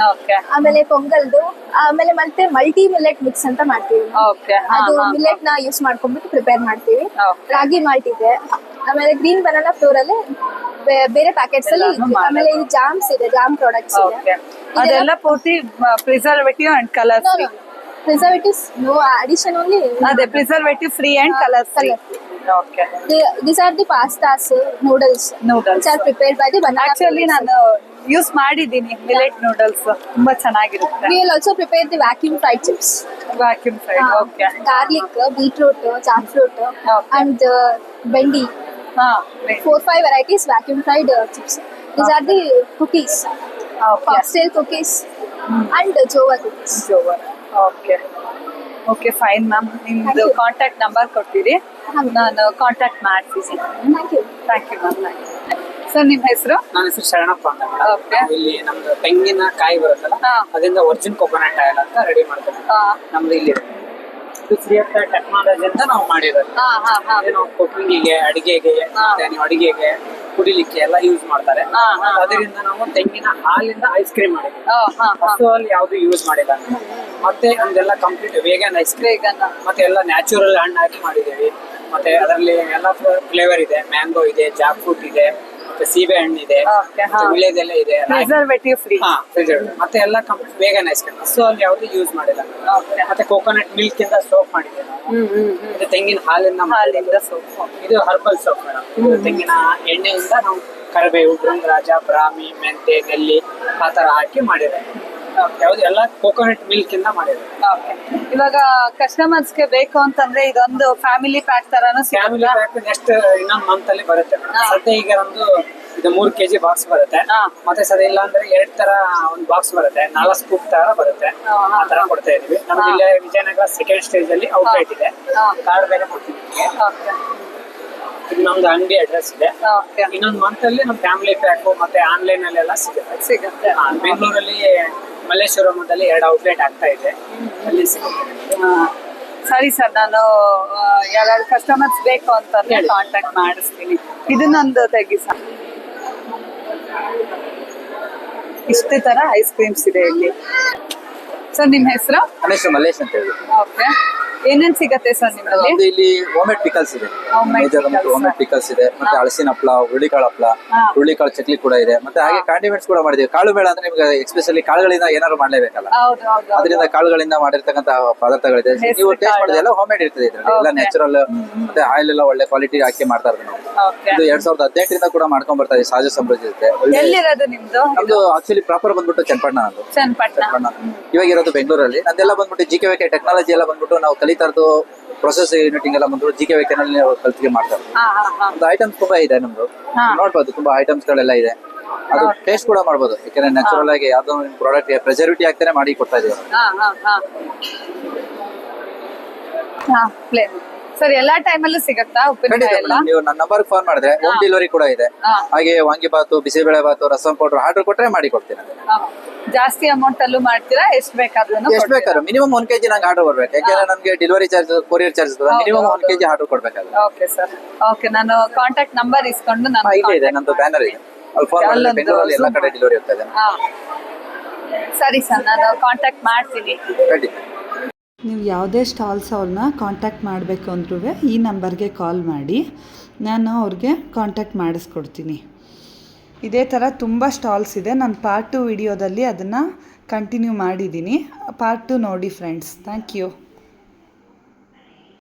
ಆಮೇಲೆ ಪೊಂಗಲ್ದು, ಆಮೇಲೆ ಮತ್ತೆ ಮಲ್ಟಿ ಮಿಲೆಟ್ ಮಿಕ್ಸ್ ಅಂತ ಮಾಡ್ತೀವಿ. ಅದು ಮಿಲೆಟ್ ನ ಯೂಸ್ ಮಾಡ್ಕೊಂಡ್ಬಿಟ್ಟು ಪ್ರಿಪೇರ್ ಮಾಡ್ತೀವಿ. ರಾಗಿ ಮಾಲ್ಟ್ ಇದೆ, ಆಮೇಲೆ ಗ್ರೀನ್ ಬನಾನಾ ಫ್ಲೋರ್ ಅಲ್ಲಿ ಬೇರೆ ಪ್ಯಾಕೆಟ್ಸ್ ಅಲ್ಲಿ ಇದೆ. ಆಮೇಲೆ ಇದು ಜಾಮ್ಸ್ ಇದೆ, ಜಾಮ್ ಪ್ರಾಡಕ್ಟ್ಸ್ ಇದೆ. ಅದೆಲ್ಲ ಪೂರ್ತಿ preservative and colour free. Preservatives no addition only. ಅದೇ preservative free and colour free. Okay. These are the pastas, noodles which are prepared by the banana. Actually ನಾನು ಯೂಸ್ ಮಾಡಿದ್ದೀನಿ ಮಿಲೆಟ್ ನೂಡಲ್ಸ್, ತುಂಬಾ ಚೆನ್ನಾಗಿರುತ್ತೆ. We will also prepare the vacuum fried chips. Vacuum fried, okay. Garlic, beetroot, jackfruit, and bendi. 4-5 varieties vacuum fried chips. These are the cookies. Foxtail cookies and jova cookies. Jova. Okay. Okay fine ma'am, ನಿಮ್ದು ಕಾಂಟ್ಯಾಕ್ಟ್ ನಂಬರ್ ಕೊಟ್ಟಿರಿ, ನಾನು ಕಾಂಟ್ಯಾಕ್ಟ್ ಮಾಡ್ತೀನಿ. Thank you ma'am. ಸರ್ ನಿಮ್ಮ ಹೆಸರು? ನನ್ನ ಹೆಸರು ಶರಣಪ್ಪ ಅಂತ. ಓಕೆ. ಇಲ್ಲಿ ನಮ್ದು ತೆಂಗಿನ ಕಾಯಿ ಬರುತ್ತಲ್ಲ, ಅದರಿಂದ ಒರಿಜಿನ್ ಕೊಕೊನಟ್ ಆಯಿಲ್ ಅಂತ ರೆಡಿ ಮಾಡ್ತೀವಿ. ನಮ್ದು ಇಲ್ಲಿ ಇದು CFT ಟೆಕ್ನಾಲಜಿ ಅಂತ ನಾವು ಮಾಡಿರೋದು. ನಾವು ಕುಕಿಂಗಿಗೆ, ಅಡಿಗೆಗೆ, ಮತ್ತೆ ನೀವು ಅಡಿಗೆಗೆ ಕುಡಿಲಿಕ್ಕೆ ಎಲ್ಲ ಯೂಸ್ ಮಾಡ್ತಾರೆ. ಅದರಿಂದ ನಾವು ತೆಂಗಿನ ಹಾಲಿಂದ ಐಸ್ ಕ್ರೀಮ್ ಮಾಡಿದ್ವಿ. ಹಸು ಹಾಲು ಯಾವ್ದು ಯೂಸ್ ಮಾಡಿಲ್ಲ. ಮತ್ತೆ ನಮ್ದೆಲ್ಲ ಕಂಪ್ಲೀಟ್ ವೇಗನ್ ಐಸ್ ಕ್ರೀಮ್, ಮತ್ತೆ ಎಲ್ಲ ನ್ಯಾಚುರಲ್ ಹಣ್ಣು ಹಾಕಿ ಮಾಡಿದ್ದೀವಿ. ಮತ್ತೆ ಅದರಲ್ಲಿ ಎಲ್ಲ ಫ್ಲೇವರ್ ಇದೆ, ಮ್ಯಾಂಗೋ ಇದೆ, ಜಾಕ್ ಫ್ರೂಟ್ ಇದೆ, ಮತ್ತೆ ಸೀಬೆ ಹಣ್ಣು ಇದೆ, ವಿಳೆದೆಲ್ಲ ಇದೆ, ಪ್ರಿಸರ್ವೇಟಿವ್ ಫ್ರೀ. ಮತ್ತೆ ಎಲ್ಲ ಕಂಪ್ಲೀಟ್ ವೇಗನ್ ಐಸ್ ಕ್ರೀಮ್, ಹಸು ಹಾಲು ಯಾವ್ದು ಯೂಸ್ ಮಾಡಿಲ್ಲ. ಮತ್ತೆ ಕೋಕೋನಟ್ ಮಿಲ್ಕ್ ಇಂದ ಸೋಪ್ ಮಾಡಿದೆ. ಇದು ತೆಂಗಿನ ಹಾಲಿಂದ ಸೋಪ್. ಇದು ಹರ್ಬಲ್ ಸೋಪ್ ಮೇಡಮ್. ಇದು ತೆಂಗಿನ ಎಣ್ಣೆಯಿಂದ ನಾವು ಕರಿಬೇವು, ಭೃಂಗರಾಜ, ಬ್ರಾಹ್ಮಿ, ಮೆಂತೆ, ನೆಲ್ಲಿ ಆ ತರ ಹಾಕಿ ಮಾಡಿದೆ. ಯಾವ್ದು ಎಲ್ಲ ಕೋಕೋನಟ್ ಮಿಲ್ಕ್ ಇಂದ ಮಾಡಿದೆ. ಇವಾಗ ಕಸ್ಟಮರ್ಸ್ ಗೆ ಬೇಕು ಅಂತಂದ್ರೆ ಇದೊಂದು ಫ್ಯಾಮಿಲಿ ಪ್ಯಾಕ್ ತರಾನು ಫ್ಯಾಮಿಲಿ ಪ್ಯಾಕ್ ನೆಕ್ಸ್ಟ್ ಇನ್ನೊಂದು ಮಂತ್ ಅಲ್ಲಿ ಬರುತ್ತೆ. ಸದ್ಯ ಈಗ ಒಂದು ಇದು 3 kg ಬಾಕ್ಸ್ ಬರುತ್ತೆ. ಮತ್ತೆ ಸದ ಇಲ್ಲ ಅಂದ್ರೆ 2 ತರ ಒಂದು ಬಾಕ್ಸ್ ಬರುತ್ತೆ, 4 ಸ್ಕೂಪ್ ತರ ಬರುತ್ತೆ. ಆ ತರ ಕೊಡ್ತಾ ಇದೀವಿ. ನಮ್ದು ಇಲ್ಲೇ ವಿಜಯನಗರ ಸೆಕೆಂಡ್ ಸ್ಟೇಜ್ ಅಲ್ಲಿ ಔಟ್ಲೆಟ್ ಇದೆ, ಕಾರ್ಡ್ ಬೇರೆ ಕೊಡ್ತೀವಿ. ಇದು ನಮ್ದು ಅಂಗಡಿ ಅಡ್ರೆಸ್ ಇದೆ. ಇನ್ನೊಂದು ಮಂತ್ ಅಲ್ಲಿ ನಮ್ ಫ್ಯಾಮಿಲಿ ಪ್ಯಾಕ್ ಮತ್ತೆ ಆನ್ಲೈನ್ ಅಲ್ಲಿ ಎಲ್ಲ ಸಿಗುತ್ತೆ. ಬೆಂಗಳೂರಲ್ಲಿ ಮಲ್ಲೇಶ್ವರಮದಲ್ಲಿ 2 ಔಟ್ಲೆಟ್ ಆಗ್ತಾ ಇದೆ, ಅಲ್ಲಿ ಸಿಗುತ್ತೆ. ಸರಿ ಸರ್, ನಾನು ಯಾರು ಕಸ್ಟಮರ್ಸ್ ಬೇಕು ಅಂತಂದ್ರೆ ಕಾಂಟ್ಯಾಕ್ಟ್ ಮಾಡಿಸ್ತೀನಿ. ಇದನ್ನೊಂದು ತೆಗಿ ಸರ್. ಇಷ್ಟೇ ತರ ಐಸ್ ಕ್ರೀಮ್ಸ್ ಇದೆ ಇಲ್ಲಿ. ಸರ್ ನಿಮ್ಮ ಹೆಸರು? ನನ್ನ ಹೆಸರು ಮಲ್ಲೇಶ್ ಅಂತ ಹೇಳಿ. ಓಕೆ. ಏನೇನ್ ಸಿಗತ್ತೆ ಸರ್ ನಿಮ್ಮಲ್ಲಿ? ನಮ್ದು ಇಲ್ಲಿ ಹೋಮ್ಮೇಡ್ ಪಿಕಲ್ಸ್ ಇದೆ, ಹೋಮ್ಮೇಡ್ ಪಿಕಲ್ಸ್ ಇದೆ, ಮತ್ತೆ ಹಲಸಿನ ಹಪ್ಪಳ, ಹುರುಳಿಕಾಳು ಹಪ್ಪಳ, ಹುರುಳಿಕಾಳು ಚಕ್ಲಿ ಕೂಡ ಇದೆ, ಮತ್ತೆ ಹಾಗೆ ಕಾಂಡಿಮೆಂಟ್ಸ್ ಕೂಡ ಮಾಡಿದೀವಿ. ಕಾಳು ಮೇಳ ಅಂದ್ರೆ ನಿಮ್ಗೆ ಎಸ್ಪೆಷಲಿ ಕಾಳುಗಳಿಂದ ಏನಾದ್ರು ಮಾಡ್ಲೇಬೇಕಲ್ಲ, ಅದರಿಂದ ಕಾಳುಗಳಿಂದ ಮಾಡಿರ್ತಕ್ಕಂಥ ಪದಾರ್ಥಗಳಿದೆ. ನೀವು ಟೇಸ್ಟ್ ಮಾಡಿದೆಲ್ಲ ಹೋಮ್ಮೇಡ್ ಇರ್ತದೆ, ಇದ್ರಲ್ಲಿ ಎಲ್ಲ ನ್ಯಾಚುರಲ್, ಮತ್ತೆ ಆಯಿಲ್ ಎಲ್ಲ ಒಳ್ಳೆ ಕ್ವಾಲಿಟಿ ಹಾಕಿ ಮಾಡ್ತಾ ಇರೋದು ನಾವು. ಇದು 2018 ಕೂಡ ಮಾಡ್ಕೊಂಡ್ ಬರ್ತಾ ಇದೀವಿ. ಸಹಜ ಸಮೃದ್ಧಿ ಜೊತೆ. ಎಲ್ಲಿರೋದು ನಿಮ್ದು? ನಮ್ದು ಆಕ್ಚುಲಿ ಪ್ರಾಪರ್ ಬಂದ್ಬಿಟ್ಟು ಚನ್ನಪಟ್ಟಣ. ಇವಾಗ ಇರೋದು ಬೆಂಗಳೂರಲ್ಲಿ. ನಂದೆಲ್ಲ ಬಂದ್ಬಿಟ್ಟು GKVK ಟೆಕ್ನಾಲಜಿ ಎಲ್ಲ ಬಂದ್ಬಿಟ್ಟು ನಾವು ಕಲಿತಾ ಇರೋದು ಪ್ರೊಸೆಸ್ ಯೂನಿಟಿಂಗ್ ಎಲ್ಲ ಬಂದ್ಬಿಟ್ಟು GKVK ನಲ್ಲಿ ಕಲ್ತಿಗೆ ಮಾಡ್ತಾರೆ. ಒಂದು ಐಟಮ್ಸ್ ತುಂಬಾ ಇದೆ ನಮ್ದು, ನೋಡ್ಬೋದು ತುಂಬಾ ಐಟಮ್ಸ್ ಗಳೆಲ್ಲ ಇದೆ. ಅದು ಟೇಸ್ಟ್ ಕೂಡ ಮಾಡ್ಬೋದು, ಯಾಕಂದ್ರೆ ನ್ಯಾಚುರಲ್ ಆಗಿ ಯಾವ್ದೋ ಪ್ರಾಡಕ್ಟ್ ಪ್ರೆಸರ್ವೇಟಿವ್ ಆಗ್ತಾನೆ ಮಾಡಿ ಕೊಡ್ತಾ ಇದೀವಿ. ಸರ್ ಎಲ್ಲಾ ಟೈಮಲ್ಲೂ ಸಿಗತ್ತಾ ಉಪ್ಪಿನಕಾಯಿ ಎಲ್ಲ? ನೀವು ನನ್ನ ನಂಬರ್ ಫೋನ್ ಮಾಡಿದ್ರೆ ಹೋಮ್ ಡೆಲಿವರಿ ಕೂಡ ಇದೆ. ಹಾಗೆ ವಾಂಗಿಬಾತು, ಬಿಸಿಬೇಳೆ ಬಾತು, ರಸಂ ಪೌಡರ್ ಆರ್ಡರ್ ಕೊಟ್ರೆ ಮಾಡಿ ಕೊಡ್ತೀನಿ. ಜಾಸ್ತಿ ಅಮೌಂಟ್ ಅಲ್ಲೂ ಮಾಡ್ತೀರಾ? ಎಷ್ಟು ಬೇಕಾದ್ರೂ? ಎಷ್ಟು ಬೇಕಾದ್ರೂ ಮಿನಿಮಮ್ 1 kg ನಂಗೆ ಆರ್ಡರ್ ಬರ್ಬೇಕು, ಯಾಕಂದ್ರೆ ನಮ್ಗೆ delivery charge, courier charge minimum 1 kg order ಕೊಡ್ಬೇಕಾಗುತ್ತೆ. Okay sir, okay. ನಾನು ಕಾಂಟ್ಯಾಕ್ಟ್ ನಂಬರ್ ಇಸ್ಕೊಂಡು ನಾನು ಇಲ್ಲೇ ಇದೆ, ನಂದು ಬ್ಯಾನರ್ ಇದೆ, ಅಲ್ಲಿ ಫೋನ್ ಮಾಡಿದ್ರೆ ಬೆಂಗಳೂರಲ್ಲಿ ಎಲ್ಲ ಕಡೆ ಡೆಲಿವರಿ ಹೋಗ್ತದೆ. ಸರಿ ಸರ್, ನಾನು ಕಾಂಟ್ಯಾಕ್ಟ್ ಮಾಡ್ತೀನಿ. ಖಂಡಿತ. ನೀವು ಯಾವುದೇ ಸ್ಟಾಲ್ಸ್ ಅವ್ರನ್ನ ಕಾಂಟ್ಯಾಕ್ಟ್ ಮಾಡಬೇಕು ಅಂದ್ರೂ ಈ ನಂಬರ್ಗೆ ಕಾಲ್ ಮಾಡಿ, ನಾನು ಅವ್ರಿಗೆ ಕಾಂಟ್ಯಾಕ್ಟ್ ಮಾಡಿಸ್ಕೊಡ್ತೀನಿ. ಇದೇ ಥರ ತುಂಬ ಸ್ಟಾಲ್ಸ್ ಇದೆ. ನಾನು ಪಾರ್ಟ್ 2 ವಿಡಿಯೋದಲ್ಲಿ ಅದನ್ನು ಕಂಟಿನ್ಯೂ ಮಾಡಿದ್ದೀನಿ. ಪಾರ್ಟ್ 2 ನೋಡಿ ಫ್ರೆಂಡ್ಸ್. Thank you.